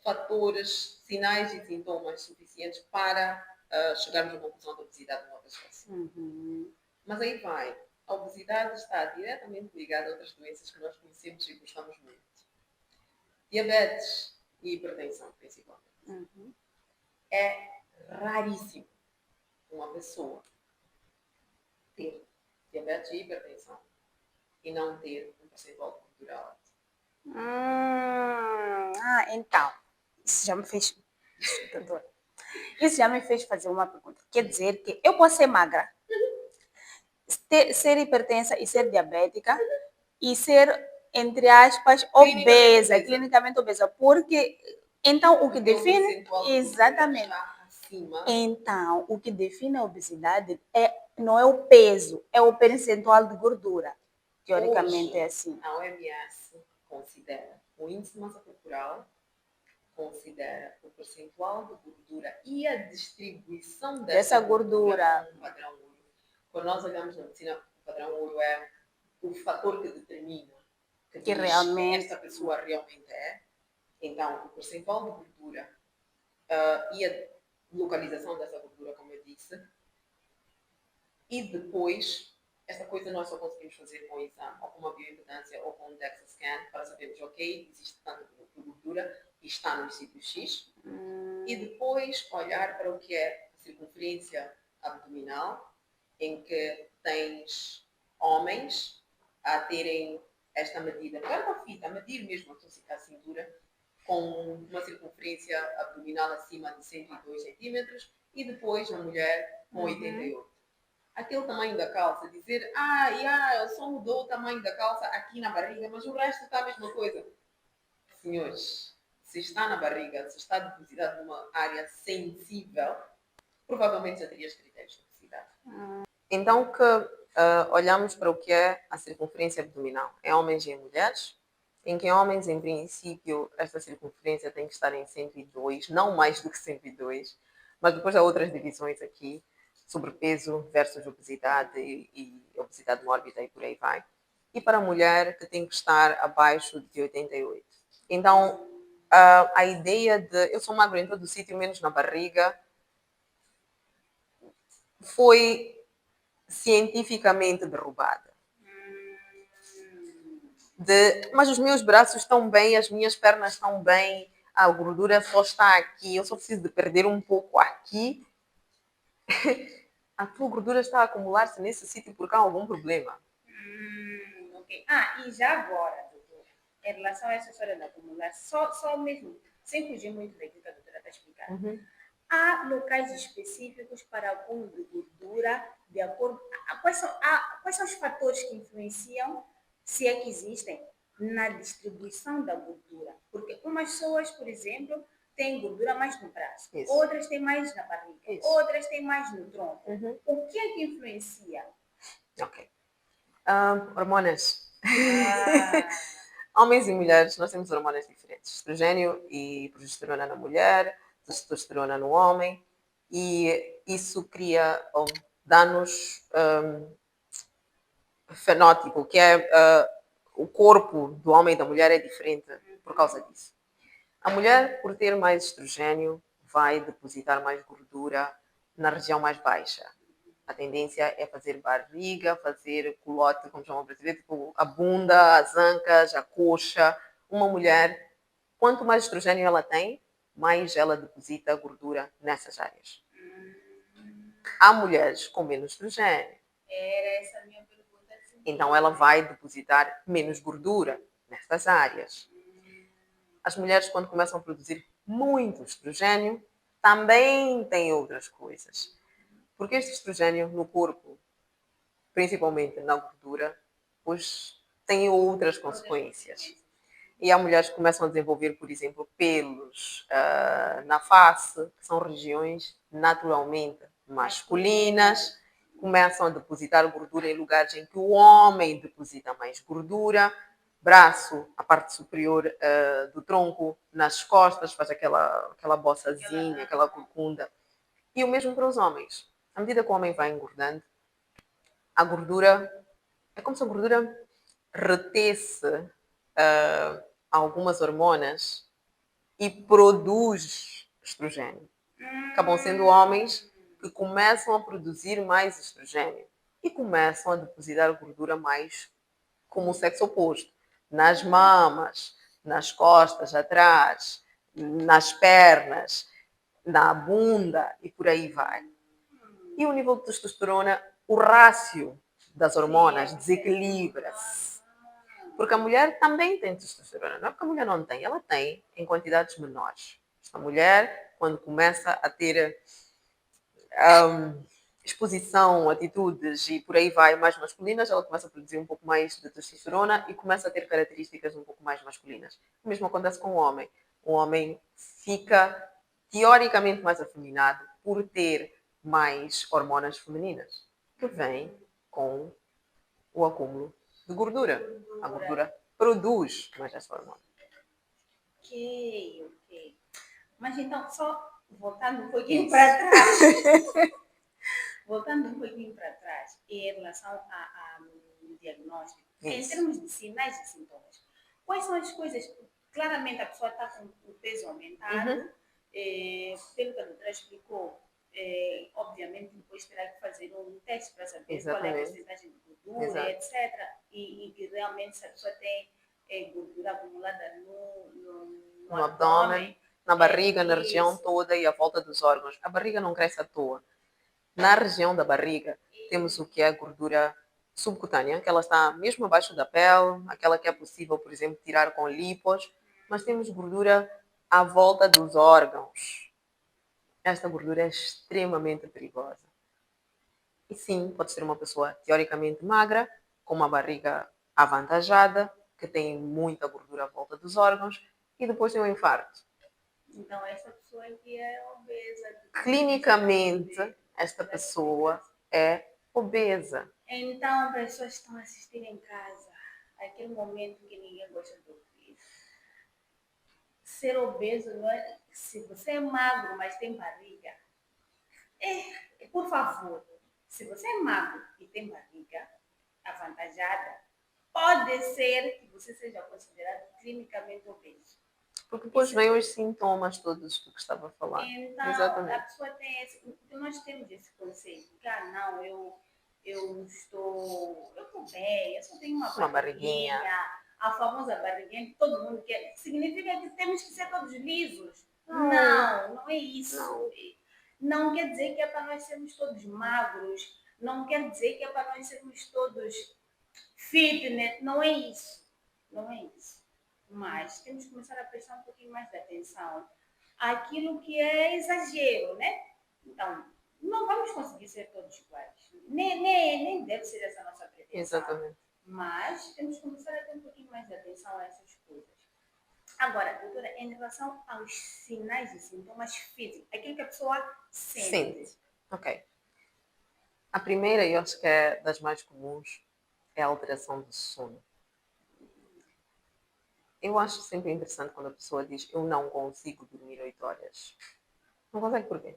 fatores, sinais e sintomas suficientes para chegarmos à conclusão da obesidade de uma pessoa assim. Mas aí vai. A obesidade está diretamente ligada a outras doenças que nós conhecemos e gostamos muito. Diabetes e hipertensão, principalmente. É raríssimo uma pessoa ter diabetes e hipertensão e não ter um percentual cultural. Então, isso já me fez. Isso já me fez fazer uma pergunta. Quer dizer que eu posso ser magra, ser hipertensa e ser diabética e ser, entre aspas, obesa, clinicamente obesa, porque então o que define exatamente acima. Então, o que define a obesidade não é o peso, é o percentual de gordura. Teoricamente Hoje, é assim. a OMS considera o índice de massa corporal, considera o percentual de gordura e a distribuição dessa gordura como um padrão ouro. Quando nós olhamos na medicina, o padrão ouro é o fator que determina que diz realmente esta pessoa realmente é. Então, o percentual de gordura e a localização dessa gordura, como eu disse, e depois, essa coisa nós só conseguimos fazer com o exame, ou com uma bioimpedância, ou com um DEXA scan, para sabermos, ok, existe tanto de gordura e está no sítio X. E depois olhar para o que é a circunferência abdominal, em que tens homens a terem esta medida, não é uma fita, a medir mesmo a cintura, com uma circunferência abdominal acima de 102 centímetros, e depois a mulher com 88. Aquele tamanho da calça, dizer, ele só mudou o tamanho da calça aqui na barriga, mas o resto está a mesma coisa. Senhores, se está na barriga, se está depositado numa área sensível, provavelmente já terias critérios de obesidade. Então, olhamos para o que é a circunferência abdominal em homens e em mulheres, em que em homens, em princípio, esta circunferência tem que estar em 102, não mais do que 102, mas depois há outras divisões aqui, sobrepeso versus obesidade e obesidade mórbida e por aí vai. E para a mulher, que tem que estar abaixo de 88. Então, a ideia de eu sou magro em todo o sítio, menos na barriga, foi cientificamente derrubada. Mas os meus braços estão bem, as minhas pernas estão bem, a gordura só está aqui, eu só preciso de perder um pouco aqui. A tua gordura está a acumular-se nesse sítio porque há algum problema. Ok. E já agora, doutora, em relação a essa história da acumular, só mesmo, sem fugir muito daquilo que a doutora está explicando, há locais específicos para acúmulo de gordura, de acordo. Quais são os fatores que influenciam, se é que existem, na distribuição da gordura? Porque umas pessoas, por exemplo, têm gordura mais no braço, Isso. outras têm mais na barriga, Isso. outras têm mais no tronco. O que é que influencia? Ok. Hormonas. Homens e mulheres, nós temos hormonas diferentes. Estrogênio e progesterona na mulher, testosterona no homem. E isso cria danos fenótipo, que é o corpo do homem e da mulher é diferente por causa disso. A mulher, por ter mais estrogênio, vai depositar mais gordura na região mais baixa. A tendência é fazer barriga, fazer culote, como chamam brasileiro, tipo a bunda, as ancas, a coxa. Uma mulher, quanto mais estrogênio ela tem, mais ela deposita gordura nessas áreas. Há mulheres com menos estrogênio. Era essa a minha pergunta. Então ela vai depositar menos gordura nessas áreas. As mulheres, quando começam a produzir muito estrogênio, também têm outras coisas. Porque este estrogênio no corpo, principalmente na gordura, pois tem outras consequências. E há mulheres que começam a desenvolver, por exemplo, pelos na face, que são regiões naturalmente masculinas, começam a depositar gordura em lugares em que o homem deposita mais gordura, braço, a parte superior do tronco, nas costas, faz aquela bossazinha, aquela corcunda. E o mesmo para os homens. À medida que o homem vai engordando, a gordura, é como se a gordura retesse algumas hormonas e produz estrogênio. Acabam sendo homens que começam a produzir mais estrogênio e começam a depositar gordura mais como o sexo oposto. Nas mamas, nas costas atrás, nas pernas, na bunda e por aí vai. E o nível de testosterona, o rácio das hormonas desequilibra-se. Porque a mulher também tem testosterona. Não é porque a mulher não tem, ela tem em quantidades menores. A mulher, quando começa a ter exposição, atitudes e por aí vai mais masculinas, ela começa a produzir um pouco mais de testosterona e começa a ter características um pouco mais masculinas. O mesmo acontece com o homem. O homem fica teoricamente mais afeminado por ter mais hormonas femininas, que vêm com o acúmulo de gordura. A gordura produz mais essa hormona. Ok. Mas então, só voltando um pouquinho para trás. Voltando um pouquinho para trás, em relação ao diagnóstico, em Isso. termos de sinais e sintomas, quais são as coisas? Claramente a pessoa está com o peso aumentado, pelo que a doutora explicou, obviamente depois terá que fazer um teste para saber qual é a Exatamente. porcentagem de gordura, etc. E realmente se a pessoa tem gordura acumulada no abdômen, na barriga, na região isso. toda e à volta dos órgãos. A barriga não cresce à toa. Na região da barriga, temos o que é a gordura subcutânea, que ela está mesmo abaixo da pele, aquela que é possível, por exemplo, tirar com lipos, mas temos gordura à volta dos órgãos. Esta gordura é extremamente perigosa. E sim, pode ser uma pessoa teoricamente magra, com uma barriga avantajada, que tem muita gordura à volta dos órgãos, e depois tem um infarto. Então, essa pessoa que é obesa. Clinicamente, esta pessoa é obesa. Então, pessoas estão assistindo em casa, aquele momento que ninguém gosta de ouvir. Ser obeso não é. Se você é magro, mas tem barriga, por favor, se você é magro e tem barriga avantajada, pode ser que você seja considerado clinicamente obeso. Porque depois vêm os sintomas todos do que estava a falar. Então, Exatamente. a pessoa tem esse. Nós temos esse conceito que, não, eu estou bem, eu só tenho uma barriguinha. A famosa barriguinha que todo mundo quer. Significa que temos que ser todos lisos? Não é isso. Não quer dizer que é para nós sermos todos magros, não quer dizer que é para nós sermos todos fitness, não é isso. Não é isso. Mas temos que começar a prestar um pouquinho mais de atenção àquilo que é exagero, né? Então, não vamos conseguir ser todos iguais. Nem deve ser essa a nossa pretensão. Exatamente. Mas temos que começar a ter um pouquinho mais de atenção a essas coisas. Agora, doutora, em relação aos sinais e sintomas físicos, aquilo que a pessoa sente. Ok. A primeira, e eu acho que é das mais comuns, é a alteração do sono. Eu acho sempre interessante quando a pessoa diz eu não consigo dormir 8 horas. Não consegue por quê?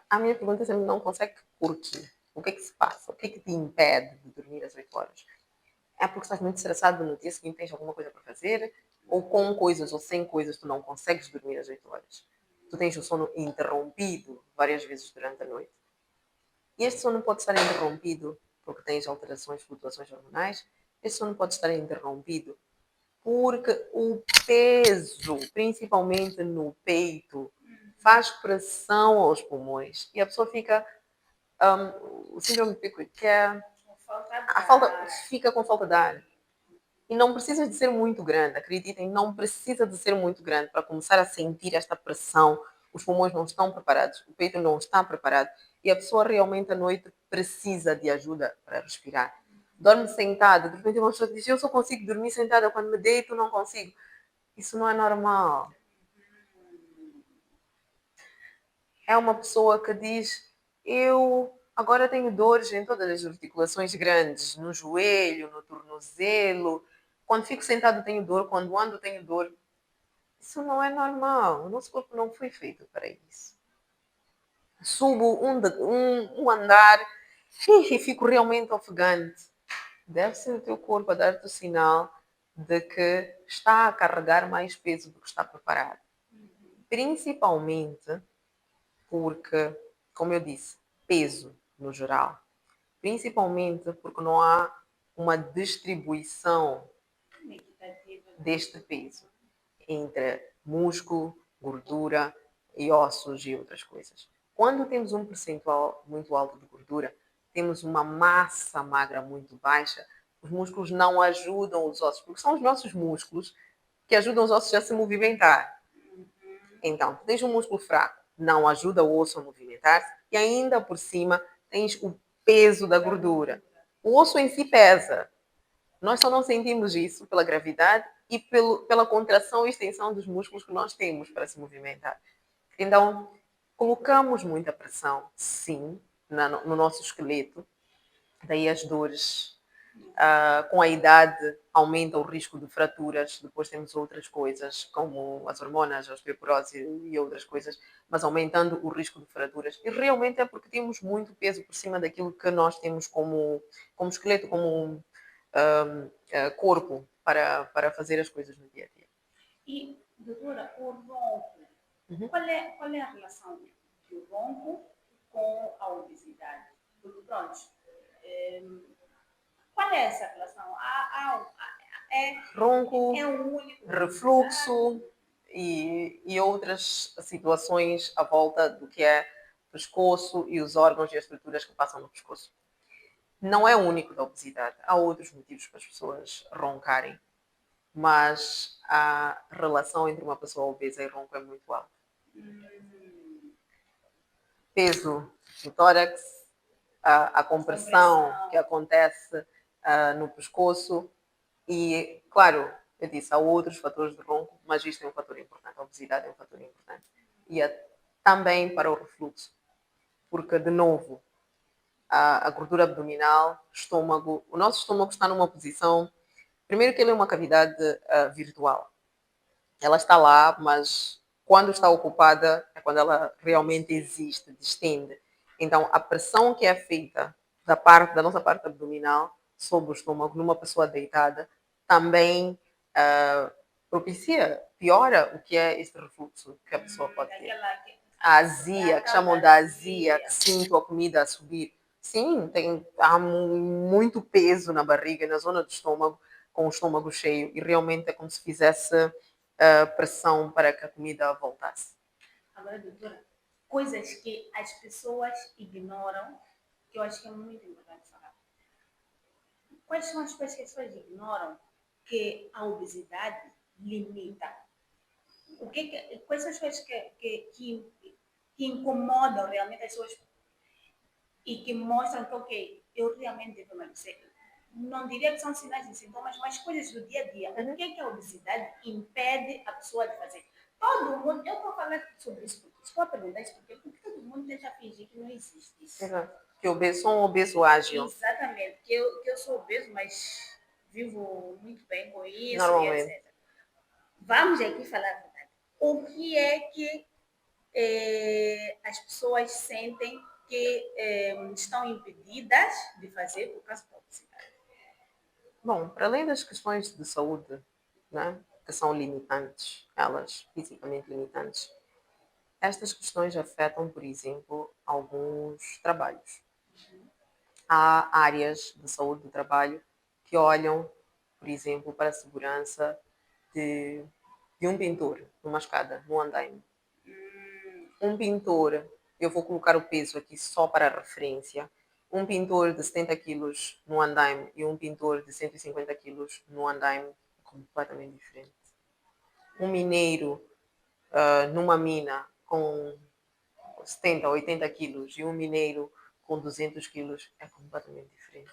A minha pergunta é sempre não consegue por quê? O que é que se passa? O que é que te impede de dormir às 8 horas? É porque estás muito estressado no dia seguinte, tens alguma coisa para fazer? Ou com coisas ou sem coisas tu não consegues dormir às 8 horas? Tu tens o sono interrompido várias vezes durante a noite. E este sono pode estar interrompido porque tens alterações, flutuações hormonais. Este sono pode estar interrompido porque o peso, principalmente no peito, faz pressão aos pulmões e a pessoa fica o síndrome de Pickwick, que é fica com falta de ar. E não precisa de ser muito grande, acreditem, não precisa de ser muito grande para começar a sentir esta pressão. Os pulmões não estão preparados, o peito não está preparado e a pessoa realmente à noite precisa de ajuda para respirar. Dorme sentada, de repente uma pessoa diz, eu só consigo dormir sentada, quando me deito não consigo. Isso não é normal. É uma pessoa que diz, eu agora tenho dores em todas as articulações grandes, no joelho, no tornozelo. Quando fico sentado tenho dor, quando ando tenho dor. Isso não é normal. O nosso corpo não foi feito para isso. Subo um andar e fico realmente ofegante. Deve ser o teu corpo a dar-te o sinal de que está a carregar mais peso do que está preparado. Principalmente porque, como eu disse, peso no geral. Principalmente porque não há uma distribuição deste peso entre músculo, gordura e ossos e outras coisas. Quando temos um percentual muito alto de gordura, temos uma massa magra muito baixa, os músculos não ajudam os ossos, porque são os nossos músculos que ajudam os ossos a se movimentar. Então, tu tens um músculo fraco, não ajuda o osso a movimentar-se e ainda por cima tens o peso da gordura. O osso em si pesa. Nós só não sentimos isso pela gravidade e pela contração e extensão dos músculos que nós temos para se movimentar. Então, Colocamos muita pressão, sim, no nosso esqueleto, daí as dores. Com a idade aumenta o risco de fraturas, depois temos outras coisas, como as hormonas, a osteoporose e outras coisas, mas aumentando o risco de fraturas. E realmente é porque temos muito peso por cima daquilo que nós temos como esqueleto, como corpo para fazer as coisas no dia a dia. E, doutora, o ronco, Uhum. qual é a relação do ronco com a obesidade? Porque, pronto, qual é essa relação? Ronco, É o único. refluxo e outras situações à volta do que é pescoço e os órgãos e as estruturas que passam no pescoço. Não é o único da obesidade. Há outros motivos para as pessoas roncarem, mas a relação entre uma pessoa obesa e ronco é muito alta. Peso no tórax, a compressão que acontece no pescoço e, claro, eu disse, há outros fatores de ronco, mas isto é um fator importante, a obesidade é um fator importante. E também para o refluxo, porque, de novo, a gordura abdominal, estômago, o nosso estômago está numa posição, primeiro que ele é uma cavidade virtual. Ela está lá, mas quando está ocupada é quando ela realmente existe, distende. Então, a pressão que é feita da nossa parte abdominal sobre o estômago numa pessoa deitada também propicia, piora o que é esse refluxo que a pessoa pode ter. A azia, que chamam da azia, que sinto a comida a subir. Sim, há muito peso na barriga, na zona do estômago, com o estômago cheio, e realmente é como se fizesse pressão para que a comida voltasse. Agora, doutora, coisas que as pessoas ignoram, que eu acho que é muito importante falar. Quais são as coisas que as pessoas ignoram que a obesidade limita? Quais são as coisas que incomodam realmente as pessoas e que mostram que, ok, eu realmente devo emagrecer? Não diria que são sinais e sintomas, mas coisas do dia a dia. O que é que a obesidade impede a pessoa de fazer? Todo mundo, eu vou falar sobre isso porque estou a perguntar isso porque todo mundo tenta fingir que não existe isso. Exato. Que obeso, sou um obeso ágil. Exatamente, que eu sou obeso, mas vivo muito bem com isso Normalmente. e etc. Vamos aqui falar a verdade. O que é que as pessoas sentem que estão impedidas de fazer por causa da obesidade? Bom, para além das questões de saúde, né, que são limitantes, elas fisicamente limitantes, estas questões afetam, por exemplo, alguns trabalhos. Há áreas de saúde do trabalho que olham, por exemplo, para a segurança de um pintor numa escada, no andaime. Um pintor, eu vou colocar o peso aqui só para referência, um pintor de 70 quilos no andaime e um pintor de 150 quilos no andaime é completamente diferente. Um mineiro numa mina com 70 ou 80 quilos e um mineiro com 200 quilos é completamente diferente.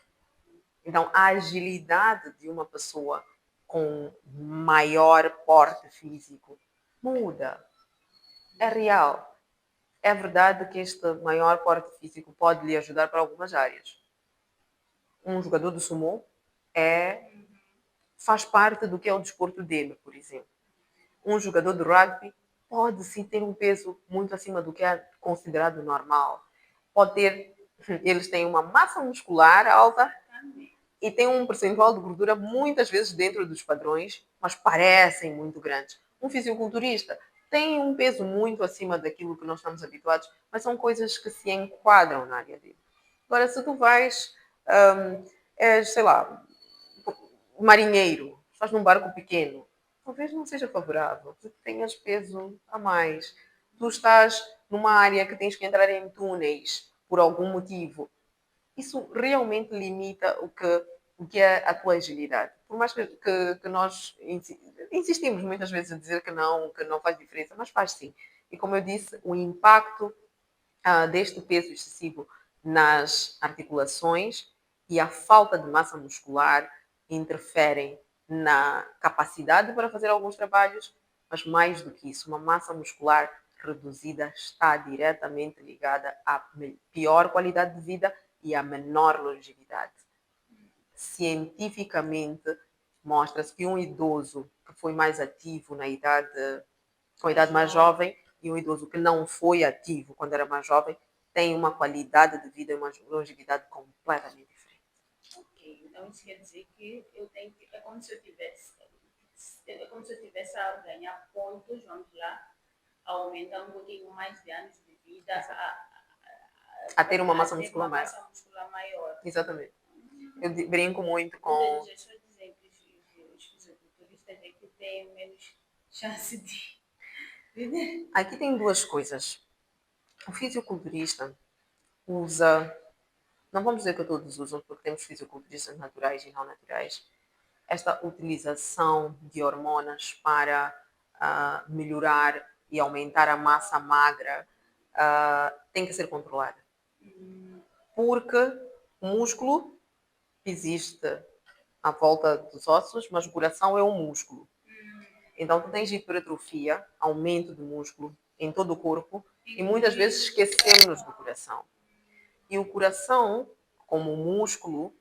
Então, a agilidade de uma pessoa com maior porte físico muda. É real. É verdade que este maior porte físico pode lhe ajudar para algumas áreas. Um jogador de sumo faz parte do que é o desporto dele, por exemplo. Um jogador de rugby pode sim ter um peso muito acima do que é considerado normal. Eles têm uma massa muscular alta e têm um percentual de gordura muitas vezes dentro dos padrões, mas parecem muito grandes. Um fisiculturista tem um peso muito acima daquilo que nós estamos habituados, mas são coisas que se enquadram na área dele. Agora, se tu vais, sei lá, marinheiro, estás num barco pequeno, talvez não seja favorável, porque tenhas peso a mais. Tu estás numa área que tens que entrar em túneis por algum motivo. Isso realmente limita o que é a tua agilidade. Por mais que nós insistimos muitas vezes a dizer que não faz diferença, mas faz sim. E como eu disse, o impacto deste peso excessivo nas articulações e a falta de massa muscular interferem na capacidade para fazer alguns trabalhos, mas mais do que isso, uma massa muscular reduzida está diretamente ligada à pior qualidade de vida e à menor longevidade. Cientificamente, mostra-se que um idoso que foi mais ativo com a idade mais jovem, e um idoso que não foi ativo quando era mais jovem, tem uma qualidade de vida e uma longevidade completamente diferente. Ok, então isso quer dizer que é como se eu tivesse a ganhar pontos, vamos lá, a aumentar um pouquinho mais de anos de vida, a ter uma massa ter muscular uma maior. massa muscular maior. Exatamente. Eu brinco muito com. Muitas vezes as pessoas dizem que os fisiculturistas é que têm menos chance de. Aqui tem duas coisas. O fisiculturista usa. Não vamos dizer que todos usam, porque temos fisiculturistas naturais e não naturais. Esta utilização de hormonas para melhorar e aumentar a massa magra tem que ser controlada. Porque o músculo existe à volta dos ossos, mas o coração é um músculo. Então, tu tens hipertrofia, aumento do músculo em todo o corpo, e muitas vezes esquecemos do coração. E o coração, como músculo,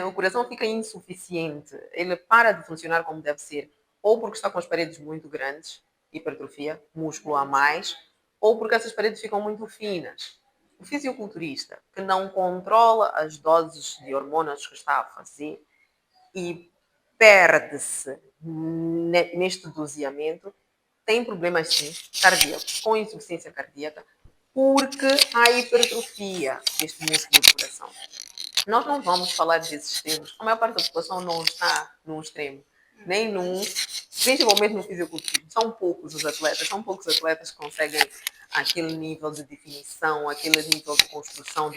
o coração fica insuficiente. Ele para de funcionar como deve ser, ou porque está com as paredes muito grandes, hipertrofia, músculo a mais, ou porque essas paredes ficam muito finas. O fisiculturista que não controla as doses de hormonas que está a fazer e perde-se neste doseamento, tem problemas sim cardíacos, com insuficiência cardíaca, porque há hipertrofia deste músculo do coração. Nós não vamos falar desses extremos. A maior parte da população não está num extremo, nem num, principalmente no fisiculturismo. São poucos que conseguem aquele nível de definição, aquele nível de construção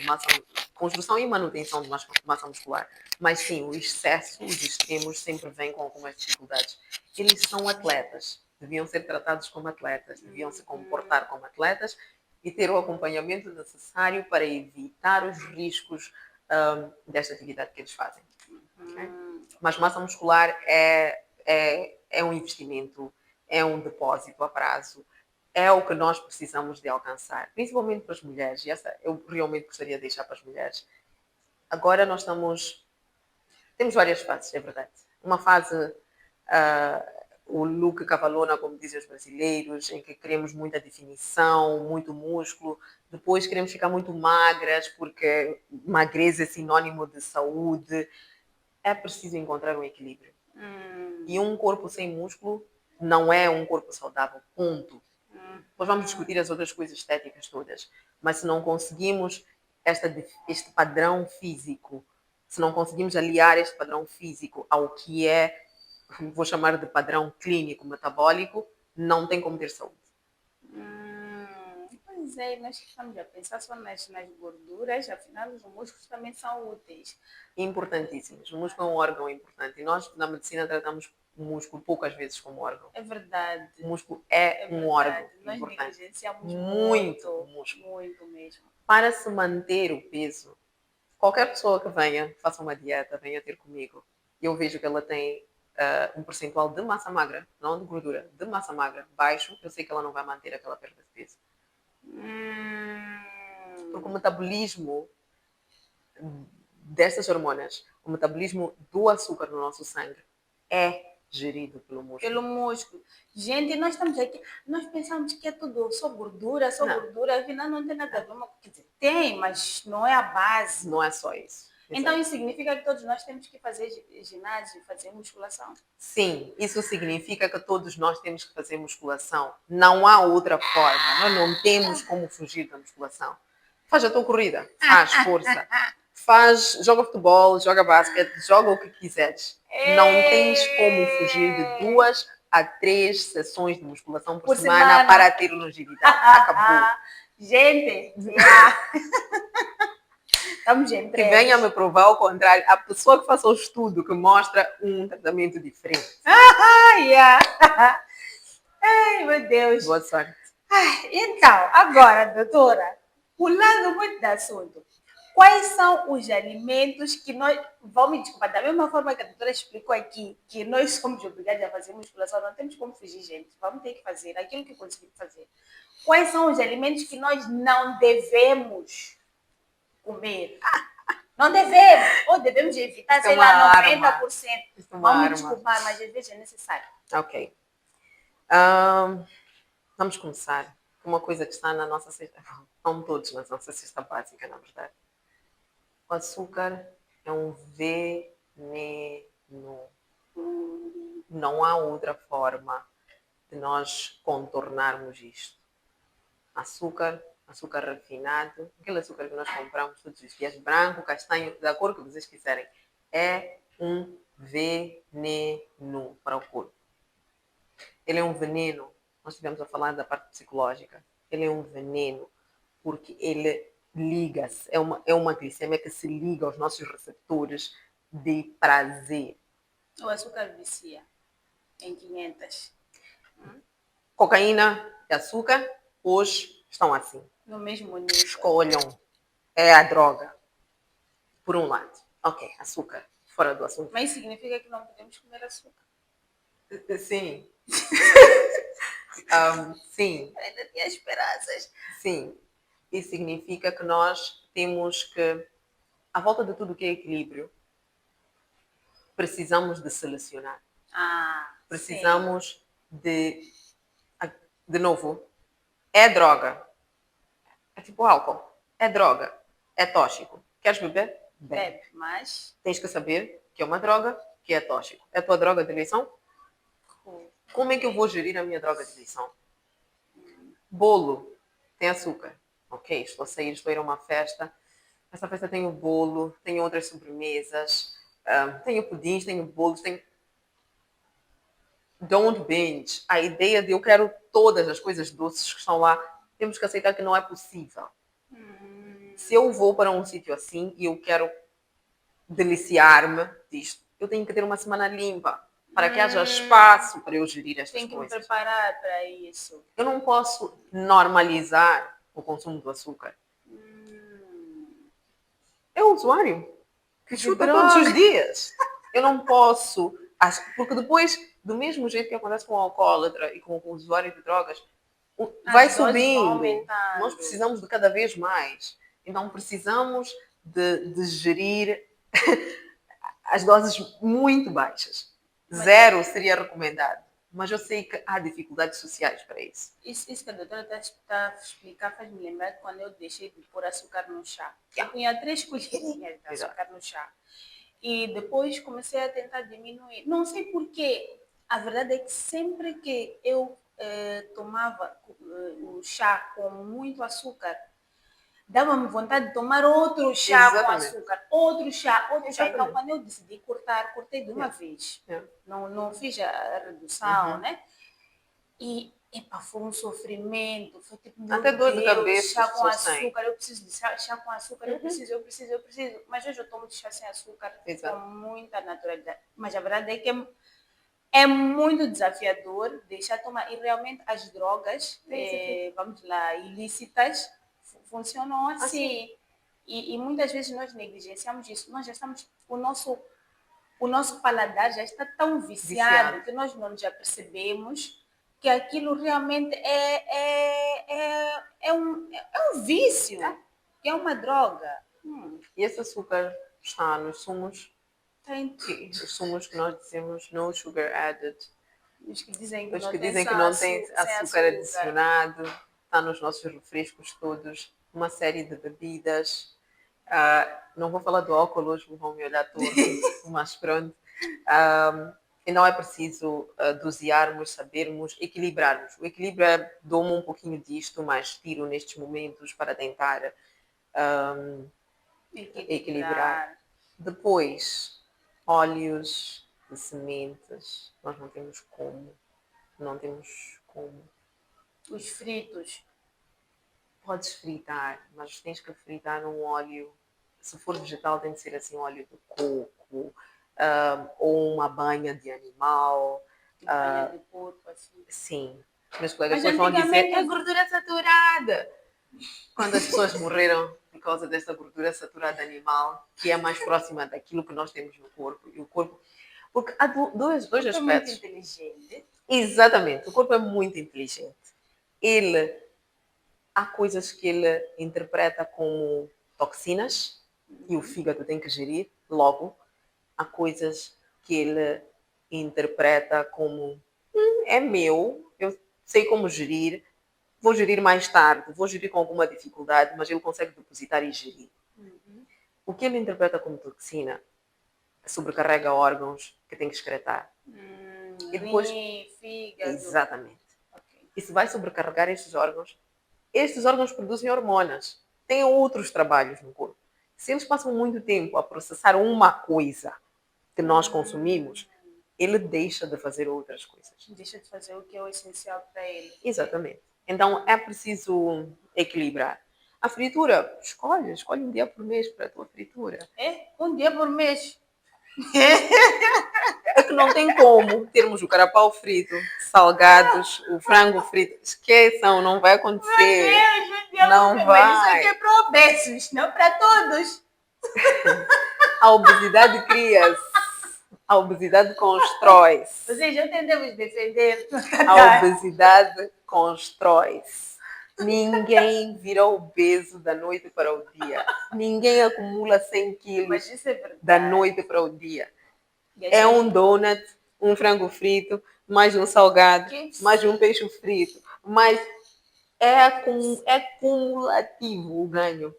e manutenção de massa muscular. Mas sim, o excesso, os extremos sempre vêm com algumas dificuldades. Eles são atletas, deviam ser tratados como atletas, deviam se comportar como atletas e ter o acompanhamento necessário para evitar os riscos desta atividade que eles fazem. Okay? Mas massa muscular é um investimento, é um depósito a prazo, é o que nós precisamos de alcançar, principalmente para as mulheres, e essa eu realmente gostaria de deixar para as mulheres. Agora temos várias fases, é verdade. Uma fase, o look cavalona, como dizem os brasileiros, em que queremos muita definição, muito músculo. Depois queremos ficar muito magras, porque magreza é sinônimo de saúde. É preciso encontrar um equilíbrio. E um corpo sem músculo não é um corpo saudável, ponto. Nós vamos discutir as outras coisas estéticas todas, mas se não conseguimos este padrão físico, se não conseguimos aliar este padrão físico ao que vou chamar de padrão clínico metabólico, não tem como ter saúde. Pois é, nós estamos a pensar só nas gorduras, afinal os músculos também são úteis. Importantíssimos. O músculo é um órgão importante e nós na medicina tratamos o músculo poucas vezes como órgão. É verdade. O músculo é um órgão nós importante. Negligenciamos muito músculo. Muito mesmo. Para se manter o peso, qualquer pessoa que venha, faça uma dieta, venha ter comigo, eu vejo que ela tem um percentual de massa magra, não de gordura, de massa magra baixo, eu sei que ela não vai manter aquela perda de peso. Porque o metabolismo dessas hormonas, o metabolismo do açúcar no nosso sangue é gerido pelo músculo. Gente, nós estamos aqui, nós pensamos que é tudo só gordura, gordura, afinal não tem nada a ver. Quer dizer, tem, mas não é a base. Não é só isso. Então isso significa que todos nós temos que fazer ginásio, fazer musculação? Sim, isso significa que todos nós temos que fazer musculação. Não há outra forma. Nós não temos como fugir da musculação. Faz a tua corrida, faz força. Joga futebol, joga basquete, joga o que quiseres. Não tens como fugir de 2 a 3 sessões de musculação por semana para ter longevidade. Acabou. Gente, estamos em que venha me provar o contrário. A pessoa que faça o estudo que mostra um tratamento diferente. Ai, meu Deus. Boa sorte. Então, agora, doutora, pulando muito de assunto. Quais são os alimentos que nós. Vão me desculpar, da mesma forma que a doutora explicou aqui, que nós somos obrigados a fazer musculação, não temos como fugir, gente. Vamos ter que fazer aquilo que conseguimos fazer. Quais são os alimentos que nós não devemos comer? Não devemos, ou devemos evitar, Isso é sei uma lá, arma. 90%. Isso é uma Vamos me arma. desculpar, mas às vezes é necessário. Ok. Vamos começar com uma coisa que está na nossa cesta. Estão todos na nossa cesta básica, na verdade. O açúcar é um veneno. Não há outra forma de nós contornarmos isto. Açúcar refinado, aquele açúcar que nós compramos todos os dias, branco, castanho, da cor que vocês quiserem, é um veneno para o corpo. Ele é um veneno, nós estivemos a falar da parte psicológica, ele é um veneno, porque ele liga-se, é uma glicemia que se liga aos nossos receptores de prazer. O açúcar vicia em 500. Cocaína e açúcar, hoje estão assim. No mesmo nível. Escolham, é a droga. Por um lado. Ok, açúcar, fora do assunto. Mas significa que não podemos comer açúcar. Sim. Sim. Ainda tinha esperanças. Sim. Isso significa que nós temos que, à volta de tudo que é equilíbrio, precisamos de selecionar. Precisamos de novo, é droga. É tipo álcool. É droga. É tóxico. Queres beber? Bebe, mas... Tens que saber que é uma droga, que é tóxico. É a tua droga de eleição? Como é que eu vou gerir a minha droga de eleição? Bolo tem açúcar. Ok, estou a sair, estou a ir a uma festa. Essa festa tem o bolo, tem outras sobremesas, tenho pudins, tenho bolos, tenho... Don't binge. A ideia de eu quero todas as coisas doces que estão lá, temos que aceitar que não é possível. Se eu vou para um sítio assim e eu quero deliciar-me disto, eu tenho que ter uma semana limpa para que haja espaço para eu gerir estas coisas. Tem que me preparar para isso. Eu não posso normalizar o consumo do açúcar. É um usuário que chuta todos os dias. Eu não posso, porque depois, do mesmo jeito que acontece com o alcoólatra e com o usuário de drogas, vai subindo. Nós precisamos de cada vez mais. Então precisamos de gerir as doses muito baixas. Zero seria recomendado. Mas eu sei que há dificuldades sociais para isso. Isso que a doutora está a explicar faz-me lembrar de quando eu deixei de pôr açúcar no chá. Eu punha 3 colherinhas de açúcar no chá. E depois comecei a tentar diminuir. Não sei porquê. A verdade é que sempre que eu tomava o chá com muito açúcar, dava-me vontade de tomar outro chá com açúcar, outro chá. Então, quando eu decidi cortar, cortei de uma vez. Não fiz a redução, né? E, foi um sofrimento. Foi tipo, até dor de cabeça. Chá com açúcar, eu preciso de chá com açúcar, eu preciso. Mas hoje eu tomo de chá sem açúcar com muita naturalidade. Mas a verdade é que é muito desafiador deixar tomar. E realmente as drogas, vamos lá, ilícitas, funcionam assim. E muitas vezes nós negligenciamos isso. Nós já estamos, o nosso paladar já está tão viciado que nós não já percebemos que aquilo realmente é um vício, que é uma droga. E esse açúcar está nos sumos, os sumos que nós dizemos no sugar added. Os que dizem que não tem açúcar adicionado, está nos nossos refrescos todos, uma série de bebidas. Não vou falar do álcool hoje, vão me olhar todos, mas pronto. E não é preciso dosearmos, sabermos, equilibrarmos. O equilíbrio é dou-me um pouquinho disto, mas tiro nestes momentos para tentar equilibrar. Depois, óleos de sementes, nós não temos como. Não temos como. Os fritos. Podes fritar, mas tens que fritar num óleo. Se for vegetal, tem de ser assim, óleo de coco, ou uma banha de animal. Banha de porco, assim. Sim. Meus colegas depois vão dizer, é gordura saturada. Quando as pessoas morreram, causa dessa gordura saturada animal, que é mais próxima daquilo que nós temos no corpo. E o corpo. Porque há dois É muito aspectos. inteligente. Exatamente, o corpo é muito inteligente. Ele. Há coisas que ele interpreta como toxinas e o fígado tem que gerir logo. Há coisas que ele interpreta como é meu, eu sei como gerir, vou gerir mais tarde, vou gerir com alguma dificuldade, mas ele consegue depositar e gerir. O que ele interpreta como toxina sobrecarrega órgãos que tem que excretar. E depois, Rim, fígado. exatamente. Ok. E se vai sobrecarregar estes órgãos produzem hormonas, têm outros trabalhos no corpo. Se eles passam muito tempo a processar uma coisa que nós consumimos, ele deixa de fazer outras coisas. Deixa de fazer o que é o essencial para ele. Exatamente. Então é preciso equilibrar. A fritura, escolhe um dia por mês para a tua fritura. É? Um dia por mês. É que não tem como termos o carapau frito, salgados, o frango frito. Esqueçam, não vai acontecer. Meu Deus, um dia Não por mês. vai. Mas isso aqui é para obesos, não para todos. A obesidade cria-se. A obesidade constrói-se. Vocês já tentamos defender. A obesidade constrói-se. Ninguém vira obeso da noite para o dia. Ninguém acumula 100 quilos Mas isso é verdade. da noite para o dia. E É um donut, um frango frito, mais um salgado, mais um peixe frito. Mas é cumulativo o ganho.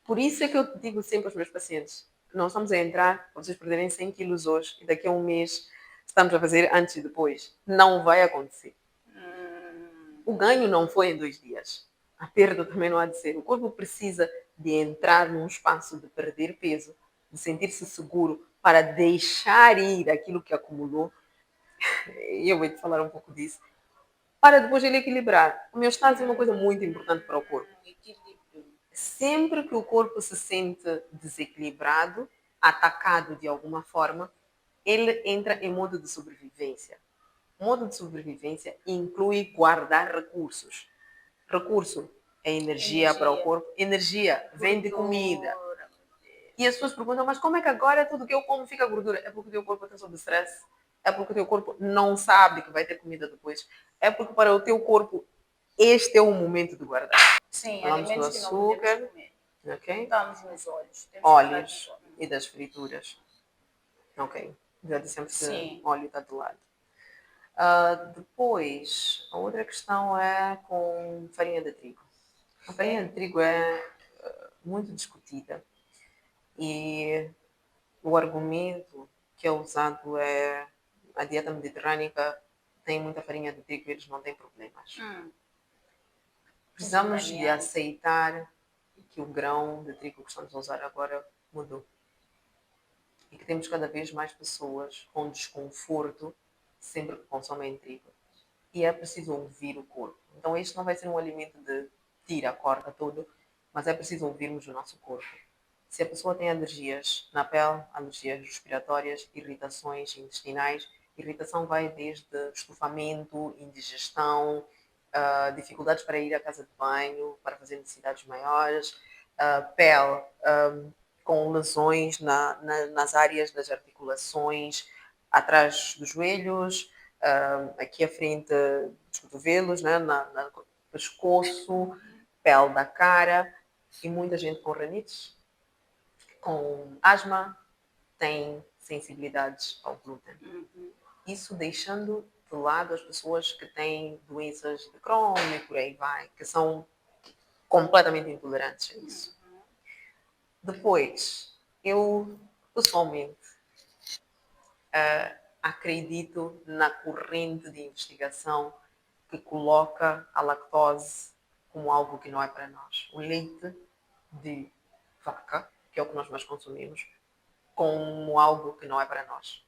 Por isso é que eu digo sempre aos meus pacientes, nós estamos a entrar, vocês perderem 100 quilos hoje e daqui a um mês estamos a fazer antes e depois. Não vai acontecer. O ganho não foi em 2 dias. A perda também não há de ser. O corpo precisa de entrar num espaço de perder peso, de sentir-se seguro para deixar ir aquilo que acumulou. E eu vou te falar um pouco disso. Para depois ele equilibrar. A homeostase é uma coisa muito importante para o corpo. Sempre que o corpo se sente desequilibrado, atacado de alguma forma, ele entra em modo de sobrevivência. O modo de sobrevivência inclui guardar recursos. Recurso é energia para o corpo. Energia vem de comida. E as pessoas perguntam, mas como é que agora tudo que eu como fica gordura? É porque o teu corpo está sob estresse. É porque o teu corpo não sabe que vai ter comida depois. É porque para o teu corpo este é o momento de guardar. Sim, falamos do alimentos que não podemos açúcar, comer. ok? Estamos nos olhos. Temos que Óleos falar dos e das frituras. Ok. Já dissemos que Sim. o óleo está do lado. Depois, a outra questão é com farinha de trigo. A farinha de trigo é muito discutida e o argumento que é usado é a dieta mediterrânica tem muita farinha de trigo e eles não têm problemas. Precisamos de aceitar que o grão de trigo que estamos a usar agora mudou. E que temos cada vez mais pessoas com desconforto sempre que consomem trigo. E é preciso ouvir o corpo. Então este não vai ser um alimento de tira, corta tudo, mas é preciso ouvirmos o nosso corpo. Se a pessoa tem alergias na pele, alergias respiratórias, irritações intestinais, irritação vai desde estufamento, indigestão, dificuldades para ir à casa de banho, para fazer necessidades maiores, pele com lesões nas áreas das articulações, atrás dos joelhos, aqui à frente dos cotovelos, né, no pescoço, pele da cara, e muita gente com rinites, com asma, tem sensibilidades ao glúten. Isso deixando de lado as pessoas que têm doenças de Crohn e por aí vai, que são completamente intolerantes a isso. Depois, eu pessoalmente acredito na corrente de investigação que coloca a lactose como algo que não é para nós. O leite de vaca, que é o que nós mais consumimos, como algo que não é para nós.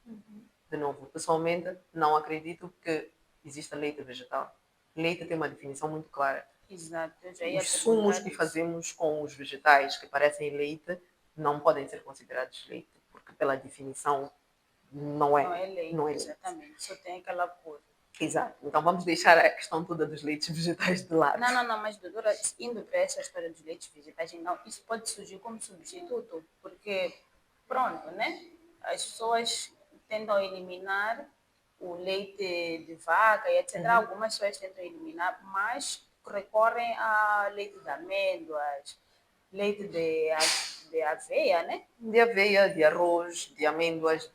De novo, pessoalmente, não acredito que exista leite vegetal. Leite tem uma definição muito clara. Exato. Os sumos que fazemos com os vegetais que parecem leite não podem ser considerados leite, porque pela definição não é leite. Exatamente. Só tem aquela cor. Exato. Então vamos deixar a questão toda dos leites vegetais de lado. Não, mas doutora, indo para essa história dos leites vegetais, então, isso pode surgir como substituto, porque, pronto, né? As pessoas tentam eliminar o leite de vaca e etc. Algumas pessoas tentam eliminar, mas recorrem a leite de amêndoas, leite de aveia, né? De aveia, de arroz, de amêndoas,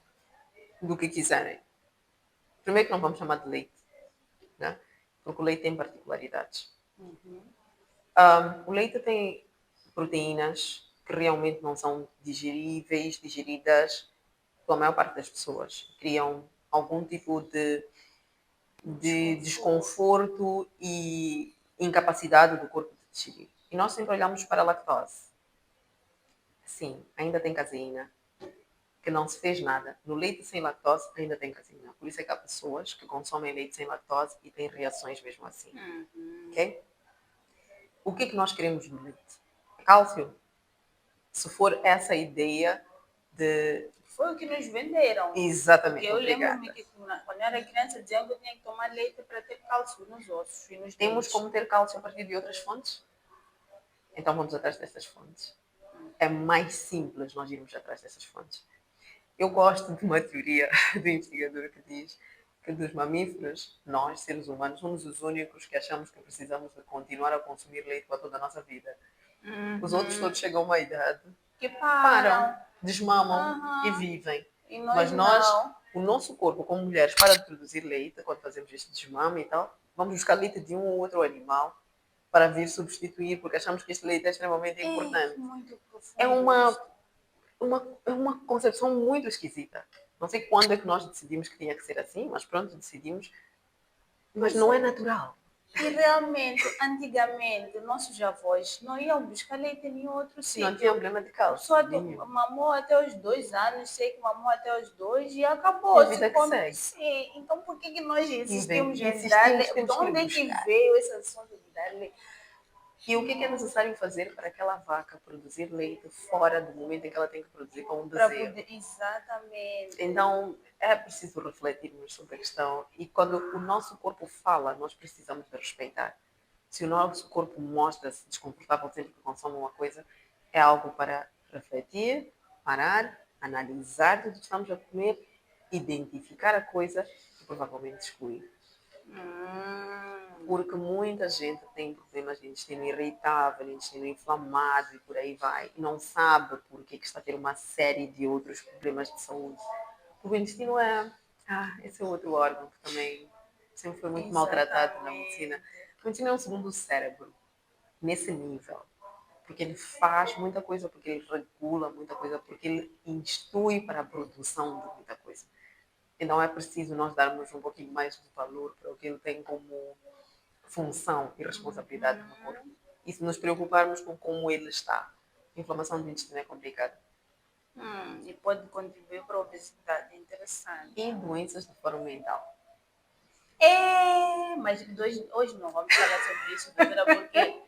do que quiserem. Primeiro que não vamos chamar de leite, né? Porque o leite tem particularidades. O leite tem proteínas que realmente não são digeridas pela maior parte das pessoas. Criam algum tipo de desconforto e incapacidade do corpo de digerir. E nós sempre olhamos para a lactose. Sim, ainda tem caseína, que não se fez nada. No leite sem lactose ainda tem caseína. Por isso é que há pessoas que consomem leite sem lactose e têm reações mesmo assim. Ok? O que é que nós queremos no leite? Cálcio. Se for essa a ideia de. Foi o que nos venderam. Porque Exatamente, eu lembro-me obrigada. que quando eu era criança diziam que eu tinha que tomar leite para ter cálcio nos ossos e nos Temos dentes. como ter cálcio a partir de outras fontes? Então vamos atrás dessas fontes. É mais simples nós irmos atrás dessas fontes. Eu gosto de uma teoria do investigador que diz que dos mamíferos, nós, seres humanos, somos os únicos que achamos que precisamos de continuar a consumir leite para toda a nossa vida. Os outros todos chegam a uma idade, Que param, param. desmamam e Aham. vivem. E nós Mas nós, não. o nosso corpo, como mulheres, para de produzir leite quando fazemos este desmame e tal. Vamos buscar leite de um ou outro animal para vir substituir, porque achamos que este leite é extremamente É importante. muito É profundo isto. é uma concepção muito esquisita. Não sei quando é que nós decidimos que tinha que ser assim, mas pronto, decidimos. Mas Pois não é é. natural. E realmente, antigamente, nossos avós não iam buscar leite em nenhum outro Não tinha sítio. problema de A cálcio pessoa nenhum. mamou até os 2 anos, sei que mamou até os 2 e E a acabou. Se vida que come. segue. Sim, então por que nós insistimos em Insistimos, dar-lhe? De temos que lhe onde é que buscar. veio esse assunto de dar-lhe? E o que é necessário fazer para aquela vaca produzir leite fora do momento em que ela tem que produzir com um Para bezerro? poder. Exatamente. Então, é preciso refletirmos sobre a questão. E quando o nosso corpo fala, nós precisamos de respeitar. Se o nosso corpo mostra-se desconfortável sempre que consome uma coisa, é algo para refletir, parar, analisar tudo que estamos a comer, identificar a coisa e provavelmente excluir. Porque muita gente tem problemas de intestino irritável, intestino inflamado e por aí vai, e não sabe por que está a ter uma série de outros problemas de saúde. O intestino é. Esse é outro órgão que também sempre foi muito maltratado na medicina. Exatamente. O intestino é um segundo cérebro, nesse nível. Porque ele faz muita coisa, porque ele regula muita coisa, porque ele instrui para a produção de muita coisa. Então é preciso nós darmos um pouquinho mais de valor para o que ele tem como função e responsabilidade no corpo. E se nos preocuparmos com como ele está. A inflamação do intestino é complicada. E pode contribuir para a obesidade. Interessante. E doenças de forma mental. Mas hoje não vamos falar sobre isso, doutora, porque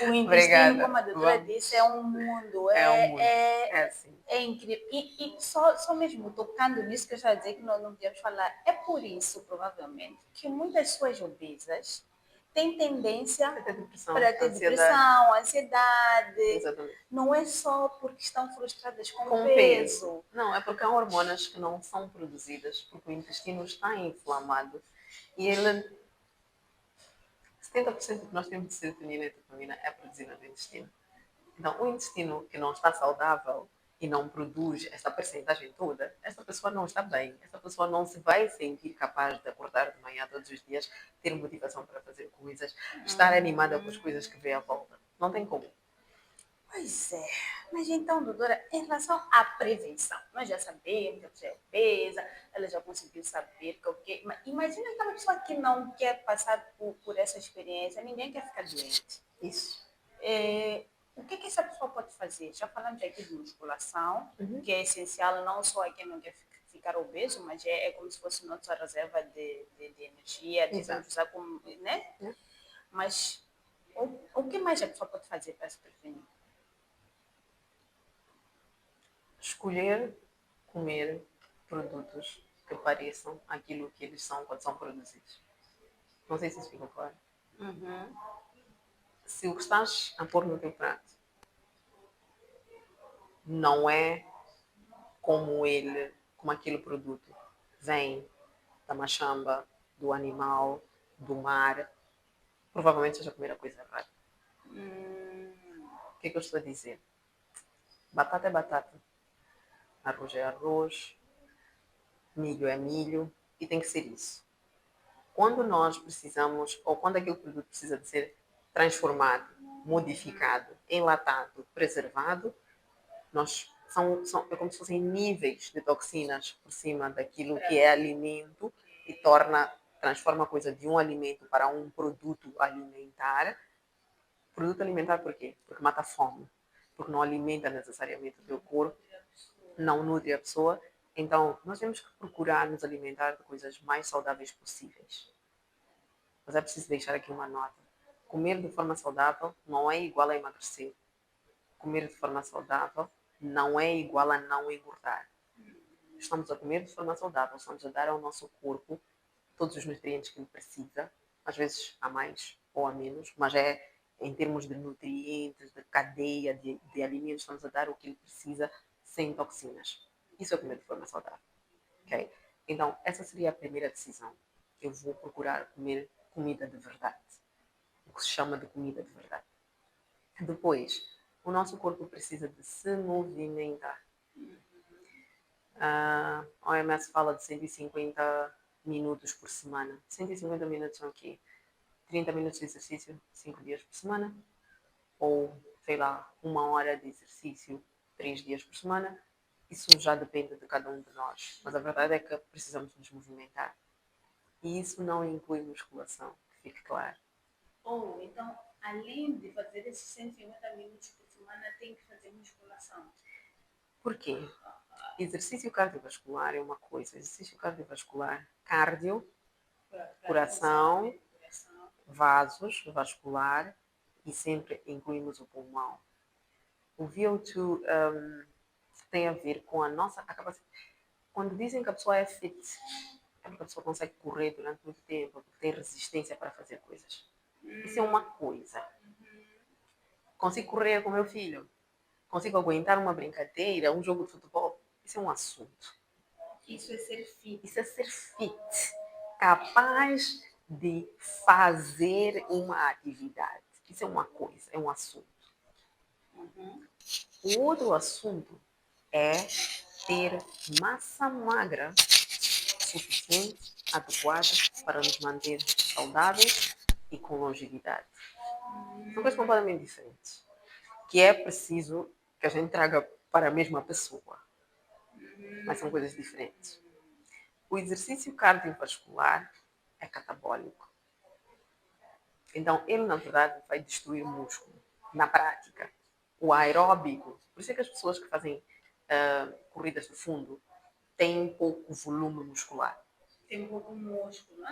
o intestino, Obrigada. como a doutora Vamos. disse, é um mundo, É um mundo. É assim. é incrível. E só mesmo tocando nisso que eu estava a dizer que nós não podíamos falar, é por isso, provavelmente, que muitas pessoas obesas têm tendência Para ter depressão, para ter ansiedade. depressão, ansiedade. Exatamente. Não é só porque estão frustradas com Com o peso. peso. Não, é porque há hormonas que não são produzidas porque o intestino está inflamado e ele 70% do que nós temos de serotonina e dopamina é produzida no intestino. Então, o intestino que não está saudável e não produz essa percentagem toda, essa pessoa não está bem. Essa pessoa não se vai sentir capaz de acordar de manhã todos os dias, ter motivação para fazer coisas, estar animada com as coisas que vê à volta. Não tem como. Pois é. Mas então, doutora, em relação à prevenção, nós já sabemos que a pessoa é obesa, ela já conseguiu saber que é o quê. Mas imagina aquela pessoa que não quer passar por essa experiência, ninguém quer ficar doente. Isso. O que essa pessoa pode fazer? Já falamos aqui de musculação, que é essencial não só a quem não quer ficar obeso, mas é como se fosse nossa reserva de energia, devemos usar como, né? Mas o que mais a pessoa pode fazer para se prevenir? Escolher comer produtos que pareçam aquilo que eles são quando são produzidos. Não sei se isso fica claro. Uhum. Se o que estás a pôr no teu prato não é como aquele produto vem da machamba, do animal, do mar, provavelmente seja comer a coisa errada. O que é que eu estou a dizer? Batata é batata, arroz é arroz, milho é milho e tem que ser isso. Quando nós precisamos, ou quando aquele produto precisa de ser transformado, modificado, enlatado, preservado, é como se fossem níveis de toxinas por cima daquilo que é alimento e transforma a coisa de um alimento para um produto alimentar. Produto alimentar por quê? Porque mata a fome, porque não alimenta necessariamente o teu corpo, não nutre a pessoa. Então, nós temos que procurar nos alimentar de coisas mais saudáveis possíveis. Mas é preciso deixar aqui uma nota. Comer de forma saudável não é igual a emagrecer. Comer de forma saudável não é igual a não engordar. Estamos a comer de forma saudável, estamos a dar ao nosso corpo todos os nutrientes que ele precisa, às vezes a mais ou a menos, mas é em termos de nutrientes, de cadeia, de alimentos, estamos a dar o que ele precisa sem toxinas. Isso é comer de forma saudável. Okay? Então, essa seria a primeira decisão. Eu vou procurar comer comida de verdade. O que se chama de comida de verdade. Depois, o nosso corpo precisa de se movimentar. A OMS fala de 150 minutos por semana. 150 minutos são o quê? 30 minutos de exercício, 5 dias por semana. Ou, sei lá, 1 hora de exercício, 3 dias por semana. Isso já depende de cada um de nós. Mas a verdade é que precisamos nos movimentar. E isso não inclui musculação, que fique claro. Então, além de fazer esses 150 minutos por semana, tem que fazer musculação. Por quê? Exercício cardiovascular é uma coisa. Exercício cardiovascular, cardio, coração, vasos vascular e sempre incluímos o pulmão. O VO2 tem a ver com a nossa capacidade. Quando dizem que a pessoa é fit, é porque a pessoa consegue correr durante muito tempo, porque tem resistência para fazer coisas. Isso é uma coisa. Consigo correr com meu filho. Consigo aguentar uma brincadeira, um jogo de futebol. Isso é um assunto. Isso é ser fit. Isso é ser fit. Capaz de fazer uma atividade. Isso é uma coisa, é um assunto. O outro assunto é ter massa magra suficiente, adequada para nos manter saudáveis e com longevidade. São coisas completamente diferentes. Que é preciso que a gente traga para a mesma pessoa. Mas são coisas diferentes. O exercício cardiovascular é catabólico. Então, ele, na verdade, vai destruir o músculo, na prática. O aeróbico, por isso é que as pessoas que fazem corridas de fundo têm pouco volume muscular. Tem pouco músculo.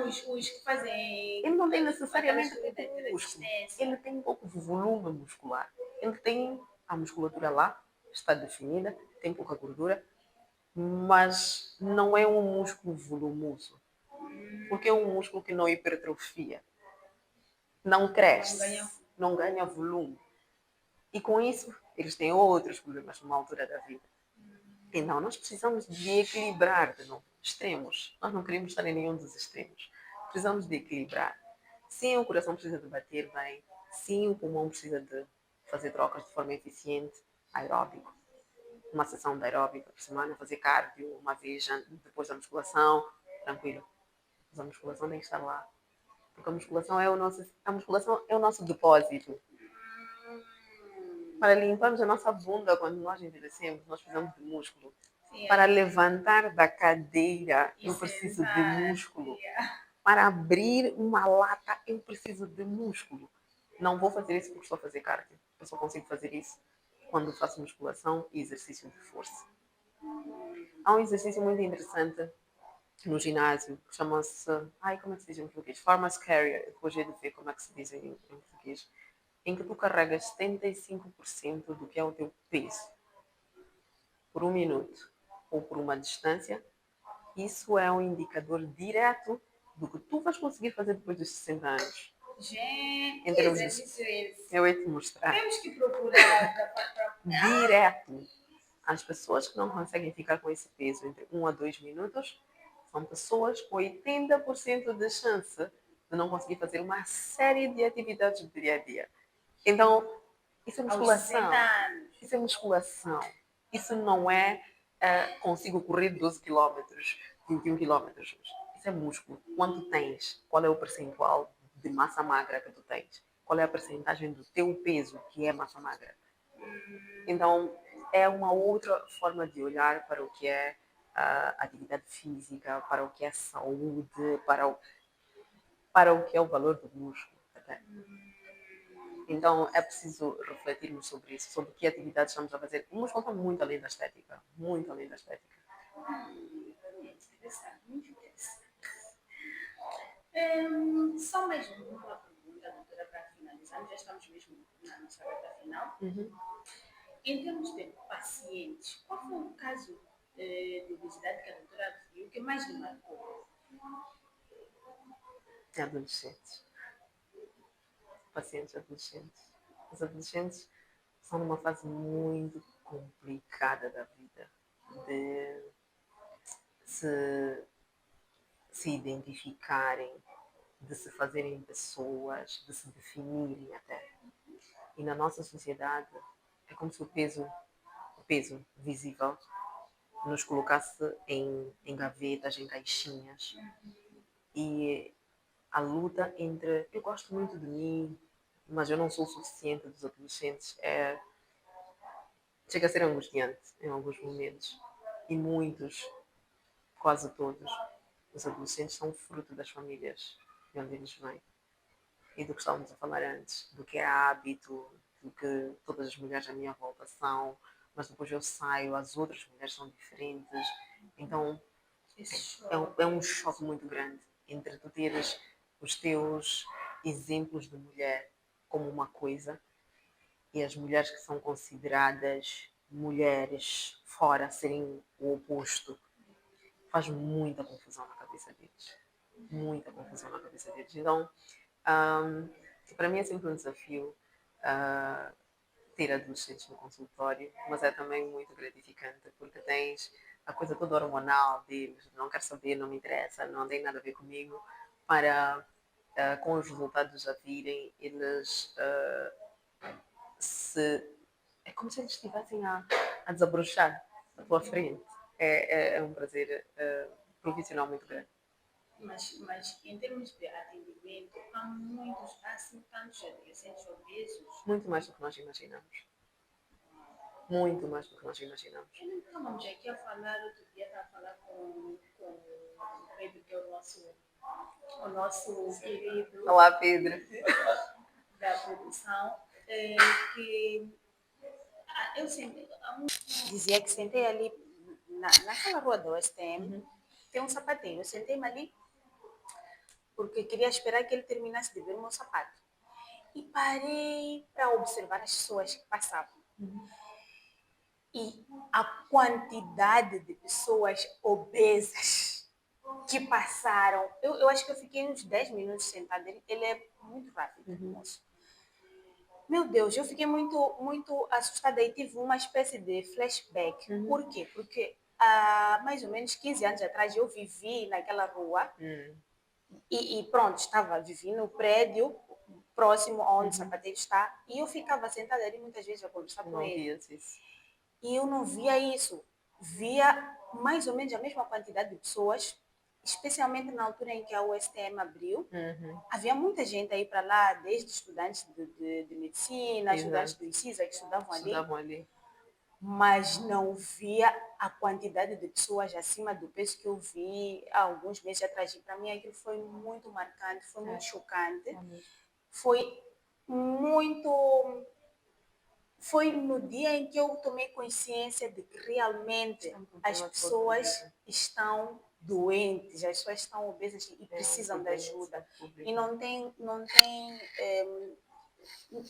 Os que fazem. Ele não tem necessariamente pouco músculo. Ele tem pouco volume muscular. Ele tem a musculatura lá, está definida, tem pouca gordura, mas não é um músculo volumoso. Porque é um músculo que não hipertrofia. Não cresce, não ganha volume. E com isso, eles têm outros problemas numa altura da vida. Então, nós precisamos de equilibrar de novo. Extremos. Nós não queremos estar em nenhum dos extremos. Precisamos de equilibrar. Sim, o coração precisa de bater bem. Sim, o pulmão precisa de fazer trocas de forma eficiente, aeróbico. Uma sessão de aeróbica por semana, fazer cardio uma vez depois da musculação, tranquilo. Mas a musculação tem que estar lá. Porque a musculação é o nosso depósito. Para limparmos a nossa bunda quando nós envelhecemos, nós precisamos de músculo. Sim, para levantar da cadeira, eu preciso de músculo. Para abrir uma lata, eu preciso de músculo. Não vou fazer isso porque estou a fazer cardio. Eu só consigo fazer isso quando faço musculação e exercício de força. Há um exercício muito interessante no ginásio que chama-se. Como é que se diz em português? Farmer's Carrier. Depois de ver como é que se diz em português. Em que tu carregas 75% do que é o teu peso por 1 minuto ou por uma distância Isso é um indicador direto do que tu vais conseguir fazer depois dos 60 anos. Gente, Em que termos de... exercício é esse? Eu ia te mostrar. Temos que procurar Direto. As pessoas que não conseguem ficar com esse peso entre 1 a 2 minutos são pessoas com 80% de chance de não conseguir fazer uma série de atividades do dia a dia. Então, isso é aos musculação. 60 anos. Isso é musculação. Isso não é consigo correr 12 quilômetros, 21 quilômetros. Isso é músculo. Quanto tens? Qual é o percentual de massa magra que tu tens? Qual é a percentagem do teu peso que é massa magra? Então, é uma outra forma de olhar para o que é atividade física, para o que é saúde, para o que é o valor do músculo. Até. Então, é preciso refletirmos sobre isso, sobre que atividades estamos a fazer. O músculo está muito além da estética, muito além da estética. Interessante, muito interessante. Só mais uma pergunta, doutora, para finalizar. Já estamos mesmo na nossa reta final. Em termos de pacientes, qual foi o caso de obesidade que a doutora viu que mais lhe marcou? Adolescentes. Pacientes adolescentes. Os adolescentes são numa fase muito complicada da vida, de se identificarem, de se fazerem pessoas, de se definirem até. E na nossa sociedade é como se o peso visível nos colocasse em gavetas, em caixinhas. E a luta entre eu gosto muito de mim, mas eu não sou o suficiente dos adolescentes, chega a ser angustiante em alguns momentos. E muitos, quase todos, os adolescentes são fruto das famílias de onde eles vêm. E do que estávamos a falar antes, do que é hábito, do que todas as mulheres à minha volta são, mas depois eu saio, as outras mulheres são diferentes. Então é um choque muito grande entre tu teres os teus exemplos de mulher como uma coisa e as mulheres que são consideradas mulheres fora serem o oposto. Faz muita confusão na cabeça deles. Muita confusão na cabeça deles. Então, para mim é sempre um desafio ter adolescentes no consultório, mas é também muito gratificante porque tens a coisa toda hormonal deles, não quero saber, não me interessa, não tem nada a ver comigo, para com os resultados a virem, eles se. É como se eles estivessem a desabrochar à tua frente. É um prazer profissional muito grande. Mas em termos de atendimento, há assim tantos adolescentes obesos. Muito mais do que nós imaginamos. Muito mais do que nós imaginamos. Então, estávamos aqui a falar, outro dia estava a falar com o Pedro, que é o nosso querido. Olá, Pedro. Da produção, que eu sentei, dizia que sentei ali naquela rua do STM, tem um sapateiro. Eu sentei-me ali porque queria esperar que ele terminasse de ver o meu sapato. E parei para observar as pessoas que passavam. E a quantidade de pessoas obesas que passaram. Eu acho que eu fiquei uns 10 minutos sentada. Ele é muito rápido, moço. Meu Deus, eu fiquei muito assustada e tive uma espécie de flashback. Por quê? Porque há mais ou menos 15 anos atrás eu vivi naquela rua e pronto, vivi no prédio próximo onde o sapateiro está e eu ficava sentada ali muitas vezes a conversar com ele. Isso. E eu não via isso. Via mais ou menos a mesma quantidade de pessoas, especialmente na altura em que a USTM abriu. Havia muita gente aí para lá, desde estudantes de medicina, estudantes do ICISA que estudavam ali. Mas não via a quantidade de pessoas acima do peso que eu vi há alguns meses atrás. E para mim aquilo foi muito marcante, foi muito chocante. Foi muito... Foi no dia em que eu tomei consciência de que realmente as pessoas estão doentes, as pessoas estão obesas e precisam de ajuda. E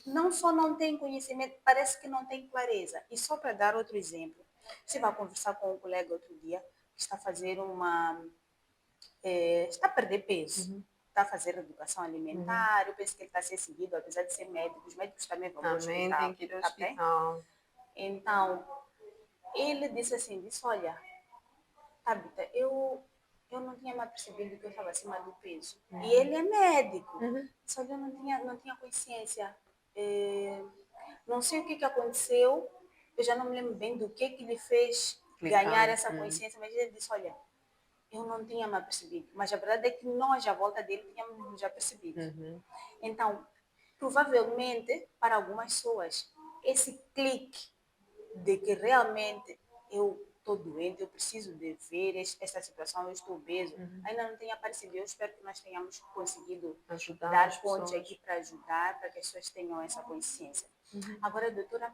não só não tem conhecimento, parece que não tem clareza. E só para dar outro exemplo, você vai conversar com um colega outro dia, que está a fazer está a perder peso. Está a fazer educação alimentar, eu penso que ele está a ser seguido, apesar de ser médico, os médicos também vão ao Também tem hospital, que ir ao tá bem? hospital. Então, ele disse, olha, Tabita, eu não tinha mais percebido que eu estava acima do peso. E ele é médico, só que eu não tinha consciência. Não sei o que aconteceu, eu já não me lembro bem do que lhe fez ganhar Clicar. essa consciência, mas ele disse, olha, eu não tinha mais percebido. Mas a verdade é que nós, à volta dele, tínhamos já percebido. Então, provavelmente, para algumas pessoas, esse clique de que realmente eu estou doente, eu preciso de ver esta situação, eu estou obeso, ainda não tenha aparecido. Eu espero que nós tenhamos conseguido Ajudar as dar ponte pessoas. aqui para ajudar, para que as pessoas tenham essa consciência. Agora, doutora,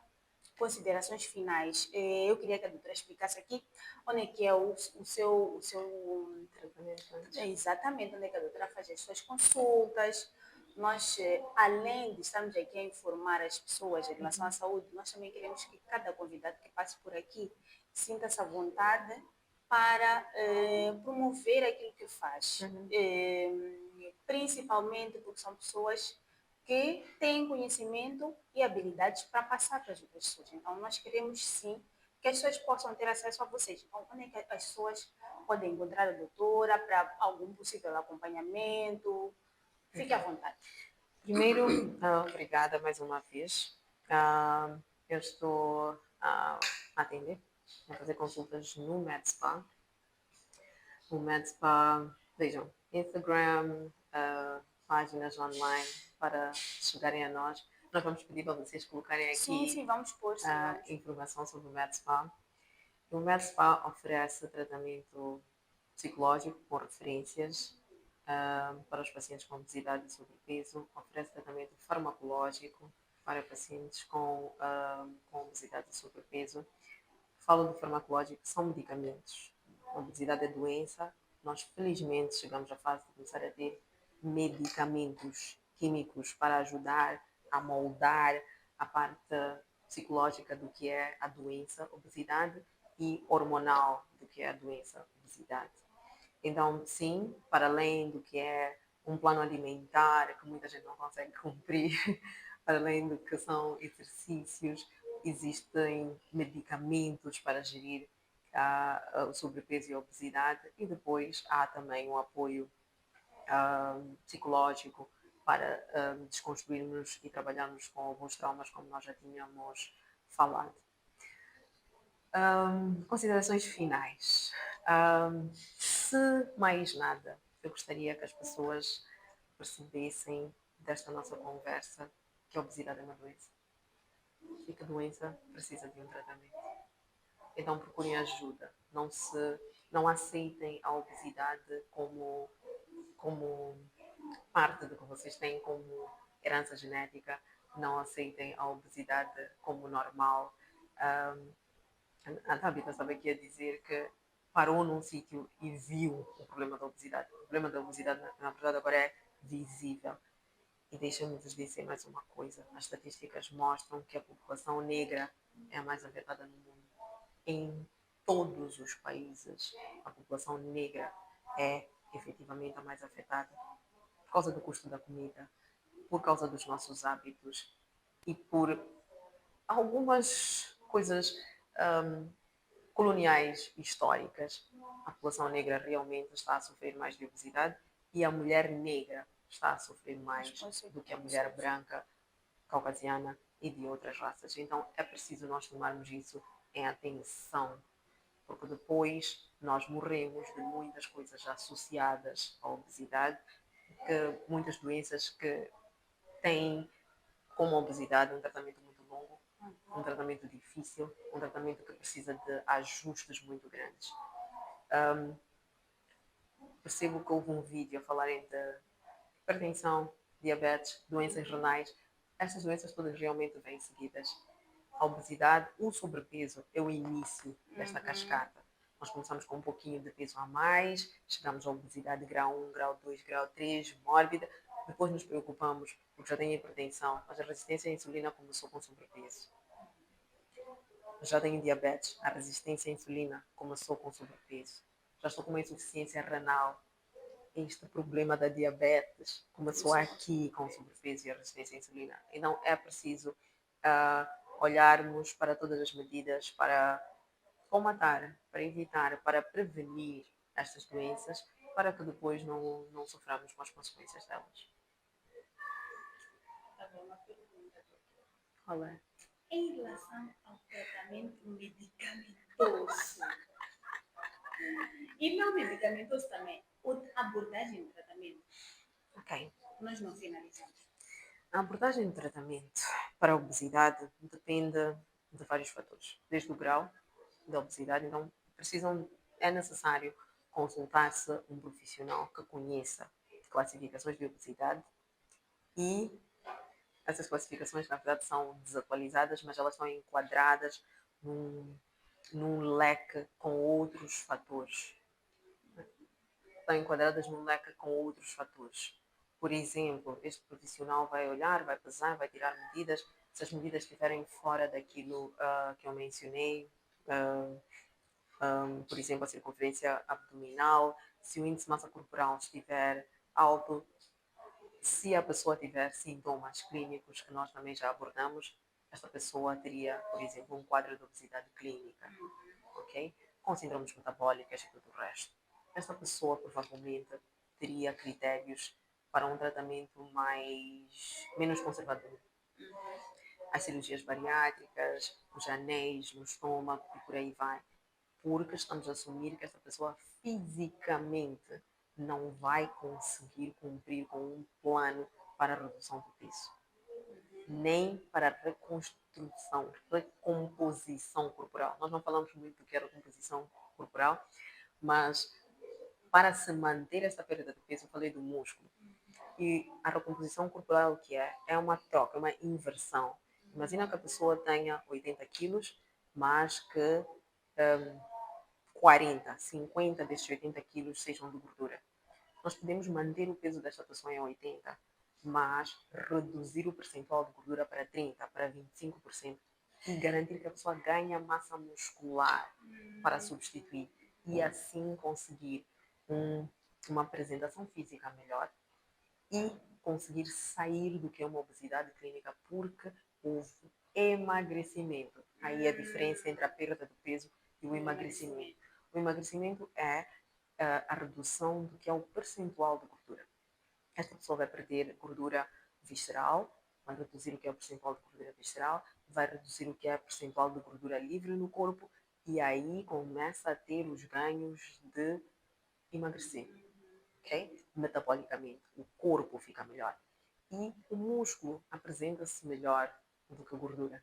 considerações finais. Eu queria que a doutora explicasse aqui onde é que é o seu Tratamento antes. exatamente onde é que a doutora faz as suas consultas. Nós, além de estarmos aqui a informar as pessoas em relação à saúde, nós também queremos que cada convidado que passe por aqui sinta-se à vontade para promover aquilo que faz. Principalmente porque são pessoas que têm conhecimento e habilidades para passar para as outras pessoas. Então, nós queremos sim que as pessoas possam ter acesso a vocês. Então, onde é que as pessoas podem encontrar a doutora para algum possível acompanhamento? Fique à vontade. Primeiro, obrigada mais uma vez. Eu estou a atender, a fazer consultas no MedSpa. O MedSpa, vejam, Instagram, páginas online para chegarem a nós. Nós vamos pedir para vocês colocarem Sim, aqui vamos pôr, sim, vamos. informação sobre o MedSpa. O MedSpa oferece tratamento psicológico com referências para os pacientes com obesidade e sobrepeso, oferece tratamento farmacológico para pacientes com obesidade e sobrepeso. Falo de farmacológico, são medicamentos. A obesidade é doença, nós felizmente chegamos à fase de começar a ter medicamentos químicos para ajudar a moldar a parte psicológica do que é a doença, obesidade, e hormonal do que é a doença, obesidade. Então, sim, para além do que é um plano alimentar, que muita gente não consegue cumprir, para além do que são exercícios, existem medicamentos para gerir o sobrepeso e a obesidade, e depois há também um apoio psicológico para desconstruirmos e trabalharmos com alguns traumas, como nós já tínhamos falado. Considerações finais. Se mais nada, eu gostaria que as pessoas percebessem desta nossa conversa que a obesidade é uma doença e que a doença precisa de um tratamento. Então procurem ajuda, não aceitem a obesidade como parte do que vocês têm como herança genética, não aceitem a obesidade como normal. A Tabita estava aqui a dizer que parou num sítio e viu o problema da obesidade. O problema da obesidade, na verdade, agora é visível. E deixa-me vos dizer mais uma coisa. As estatísticas mostram que a população negra é a mais afetada no mundo. Em todos os países, a população negra é efetivamente a mais afetada por causa do custo da comida, por causa dos nossos hábitos e por algumas coisas coloniais históricas. A população negra realmente está a sofrer mais de obesidade e a mulher negra está a sofrer mais do que a mulher branca, caucasiana e de outras raças. Então é preciso nós tomarmos isso em atenção, porque depois nós morremos de muitas coisas associadas à obesidade, muitas doenças que têm como a obesidade um tratamento muito longo, um tratamento difícil, um tratamento que precisa de ajustes muito grandes. Percebo que houve um vídeo a falarem de hipertensão, diabetes, doenças renais. Estas doenças todas realmente vêm seguidas. A obesidade, o sobrepeso é o início desta cascata. Nós começamos com um pouquinho de peso a mais, chegamos à obesidade grau 1, grau 2, grau 3, mórbida, depois nos preocupamos porque já tem hipertensão, mas a resistência à insulina começou com sobrepeso. já tenho diabetes, a resistência à insulina começou com sobrepeso, já estou com uma insuficiência renal, este problema da diabetes começou aqui com o sobrepeso e a resistência à insulina. Então é preciso olharmos para todas as medidas para comatar, para evitar, para prevenir estas doenças, para que depois não soframos com as consequências delas. Agora uma pergunta, doutora. Qual é? Em relação ao tratamento medicamentoso, e não medicamentoso também, a abordagem do tratamento, Ok. nós não finalizamos. A abordagem de tratamento para a obesidade depende de vários fatores, desde o grau da obesidade, então é necessário consultar-se um profissional que conheça classificações de obesidade e essas classificações, na verdade, são desatualizadas, mas elas estão enquadradas num leque com outros fatores. Estão enquadradas num leque com outros fatores. Por exemplo, este profissional vai olhar, vai pesar, vai tirar medidas. Se as medidas estiverem fora daquilo que eu mencionei, por exemplo, a circunferência abdominal, se o índice de massa corporal estiver alto, se a pessoa tiver sintomas clínicos que nós também já abordamos, esta pessoa teria, por exemplo, um quadro de obesidade clínica, ok? Com síndromes metabólicas e tudo o resto. Esta pessoa provavelmente teria critérios para um tratamento menos conservador. As cirurgias bariátricas, os anéis no estômago e por aí vai. Porque estamos a assumir que essa pessoa fisicamente não vai conseguir cumprir com um plano para a redução do peso, nem para a reconstrução, recomposição corporal. Nós não falamos muito do que é recomposição corporal, mas para se manter essa perda de peso, eu falei do músculo. E a recomposição corporal, o que é? É uma troca, uma inversão. Imagina que a pessoa tenha 80 quilos, mas que 40, 50 desses 80 quilos sejam de gordura. Nós podemos manter o peso desta pessoa em 80, mas reduzir o percentual de gordura para 30, para 25% e garantir que a pessoa ganhe massa muscular para substituir e assim conseguir uma apresentação física melhor e conseguir sair do que é uma obesidade clínica porque houve emagrecimento. Aí a diferença entre a perda do peso e o emagrecimento. O emagrecimento é a redução do que é o percentual de gordura. Esta pessoa vai perder gordura visceral, vai reduzir o que é o percentual de gordura visceral, vai reduzir o que é o percentual de gordura livre no corpo e aí começa a ter os ganhos de emagrecer. Okay? Metabolicamente, o corpo fica melhor. E o músculo apresenta-se melhor do que a gordura.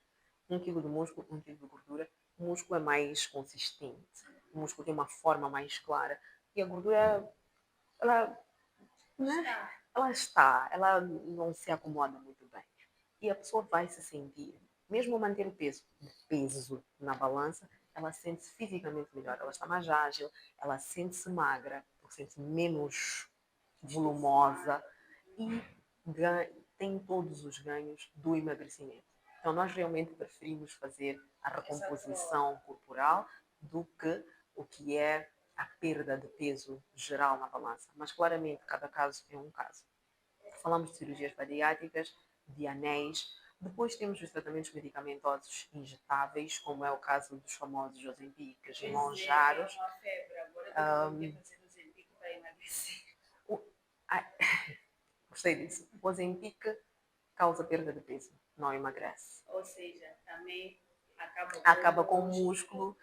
1 quilo de músculo, 1 quilo de gordura. O músculo é mais consistente. O músculo tem uma forma mais clara. E a gordura, ela, né? Ela não se acomoda muito bem. E a pessoa vai se sentir, mesmo manter o peso na balança, ela sente-se fisicamente melhor. Ela está mais ágil, ela sente-se magra, sente-se menos volumosa e tem todos os ganhos do emagrecimento. Então, nós realmente preferimos fazer a recomposição corporal do que o que é a perda de peso geral na balança. Mas, claramente, cada caso é um caso. Falamos de cirurgias bariátricas, de anéis. Depois temos os tratamentos medicamentosos injetáveis, como é o caso dos famosos Ozempics e Monjaros. Gostei disso. O Ozempic causa perda de peso, não emagrece. Ou seja, também acaba com o músculo.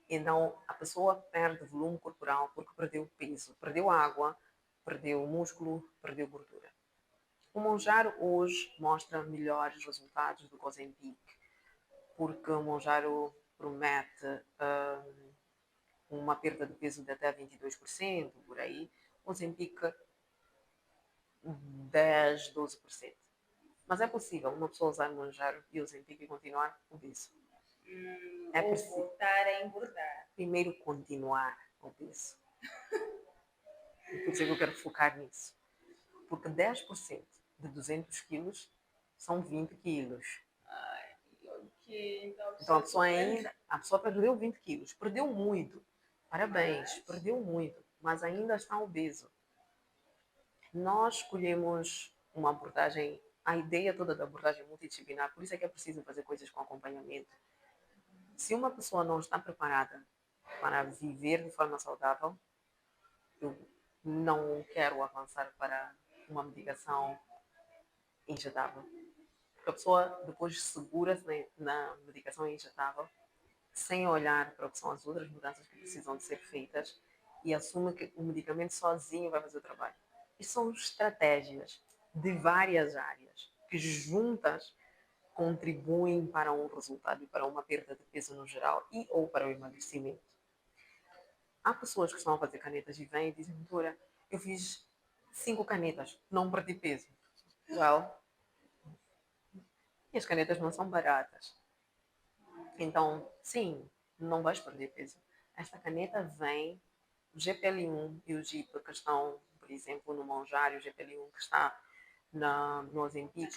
Então, a pessoa perde volume corporal porque perdeu peso, perdeu água, perdeu músculo, perdeu gordura. O Monjaro hoje mostra melhores resultados do que o Ozempic, porque o Monjaro promete uma perda de peso de até 22%, por aí. O Ozempic 10, 12%. Mas é possível uma pessoa usar Monjaro e o Ozempic e continuar obeso. É possível. Voltar a engordar. Primeiro continuar obeso. E por isso que eu quero focar nisso. Porque 10% de 200 quilos são 20 quilos. Ai, Então a pessoa perdeu 20 quilos, perdeu muito. Parabéns, perdeu muito, mas ainda está obeso. Nós escolhemos uma abordagem, a ideia toda da abordagem multidisciplinar, por isso é que é preciso fazer coisas com acompanhamento. Se uma pessoa não está preparada para viver de forma saudável, eu não quero avançar para uma medicação injetável. Porque a pessoa depois segura-se na medicação injetável sem olhar para o que são as outras mudanças que precisam de ser feitas e assume que o medicamento sozinho vai fazer o trabalho. E são estratégias de várias áreas que juntas contribuem para um resultado e para uma perda de peso no geral e ou para o emagrecimento. Há pessoas que estão a fazer canetas e vêm e dizem, doutora, eu fiz 5 canetas, não perdi peso. Well, e as canetas não são baratas. Então, sim, não vais perder peso. Esta caneta vem, o GPL1 e o GIP que estão, por exemplo, no Monjário, o GPL1 que está no Ozempic,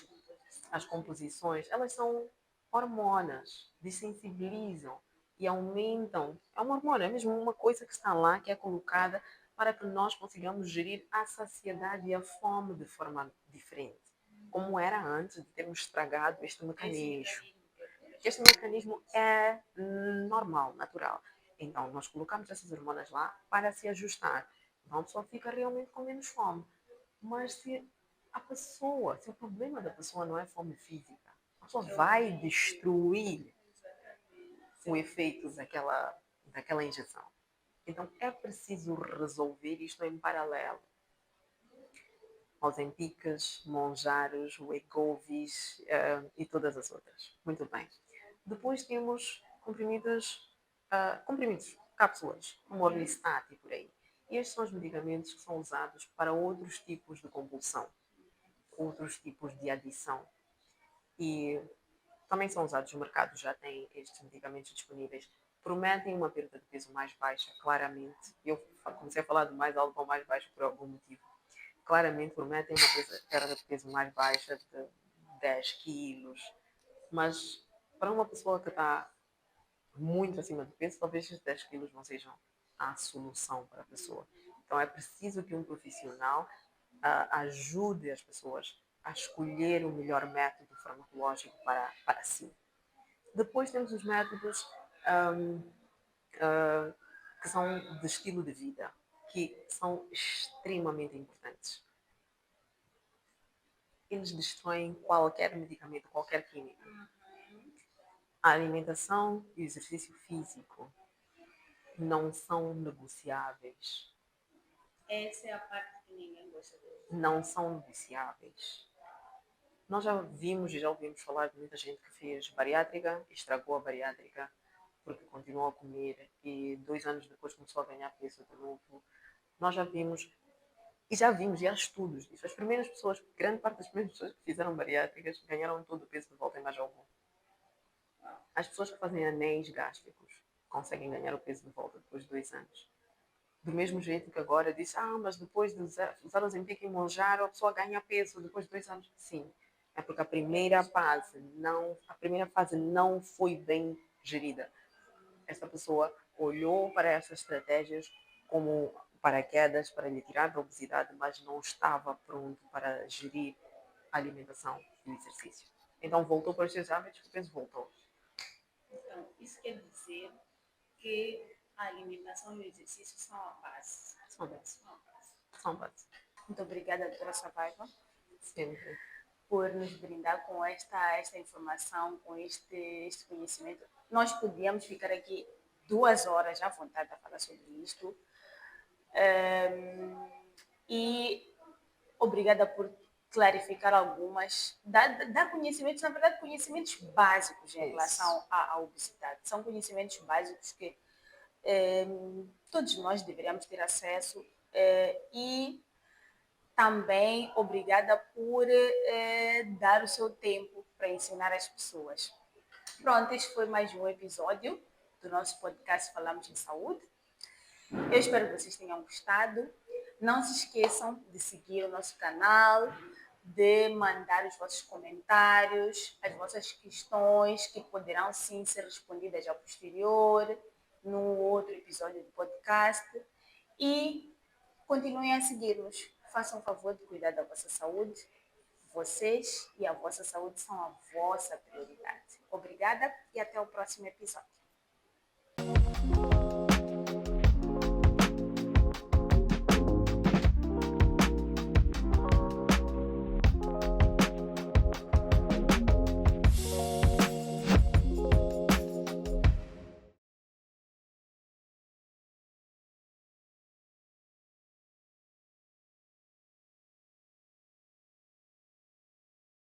as composições, elas são hormonas, desensibilizam e aumentam. É uma hormona, é mesmo uma coisa que está lá, que é colocada para que nós consigamos gerir a saciedade e a fome de forma diferente, como era antes de termos estragado este mecanismo. Este mecanismo é normal, natural. Então, nós colocamos essas hormonas lá para se ajustar. Então, a pessoa fica realmente com menos fome. Mas se o problema da pessoa não é fome física, a pessoa vai destruir o efeito daquela injeção. Então, é preciso resolver isto em paralelo. Ozempicas, Monjaros, Wegovis e todas as outras. Muito bem. Depois temos comprimidos, cápsulas, como Orlistat e por aí. E estes são os medicamentos que são usados para outros tipos de compulsão, outros tipos de adição. E também são usados no mercado, já têm estes medicamentos disponíveis. Prometem uma perda de peso mais baixa, claramente. Eu comecei a falar de mais alto ou mais baixo por algum motivo. Claramente prometem uma perda de peso mais baixa de 10 quilos. Mas para uma pessoa que está muito acima do peso, talvez esses 10 quilos não sejam a solução para a pessoa. Então é preciso que um profissional ajude as pessoas a escolher o melhor método farmacológico para si. Depois temos os métodos que são de estilo de vida, que são extremamente importantes. Eles destroem qualquer medicamento, qualquer química. A alimentação e o exercício físico não são negociáveis. Essa é a parte que ninguém gosta de ouvir. Não são negociáveis. Nós já vimos e já ouvimos falar de muita gente que fez bariátrica, estragou a bariátrica porque continuou a comer e 2 anos depois começou a ganhar peso de novo. Nós já vimos e há estudos disso. As primeiras pessoas, grande parte das primeiras pessoas que fizeram bariátricas ganharam todo o peso de volta em mais algum. As pessoas que fazem anéis gástricos conseguem ganhar o peso de volta depois de 2 anos. Do mesmo jeito que agora diz, mas depois de usar o Ozempic e Mounjaro, a pessoa ganha peso depois de 2 anos. Sim, é porque a primeira fase não foi bem gerida. Essa pessoa olhou para essas estratégias como paraquedas para lhe tirar da obesidade, mas não estava pronto para gerir a alimentação e o exercício. Então voltou para os seus hábitos e o peso voltou. Então, isso quer dizer que a alimentação e o exercício são a base. São base. Muito obrigada, doutora Savaiva, Sempre. por nos brindar com esta informação, com este conhecimento. Nós podíamos ficar aqui 2 horas à vontade a falar sobre isto. E obrigada por clarificar algumas, dar conhecimentos, na verdade, conhecimentos básicos em relação à obesidade. São conhecimentos básicos que todos nós deveríamos ter acesso e também obrigada por dar o seu tempo para ensinar as pessoas. Pronto, este foi mais um episódio do nosso podcast Falamos em Saúde. Eu espero que vocês tenham gostado. Não se esqueçam de seguir o nosso canal, de mandar os vossos comentários, as vossas questões, que poderão sim ser respondidas a posterior, no outro episódio do podcast. E continuem a seguir-nos. Façam o favor de cuidar da vossa saúde. Vocês e a vossa saúde são a vossa prioridade. Obrigada e até o próximo episódio.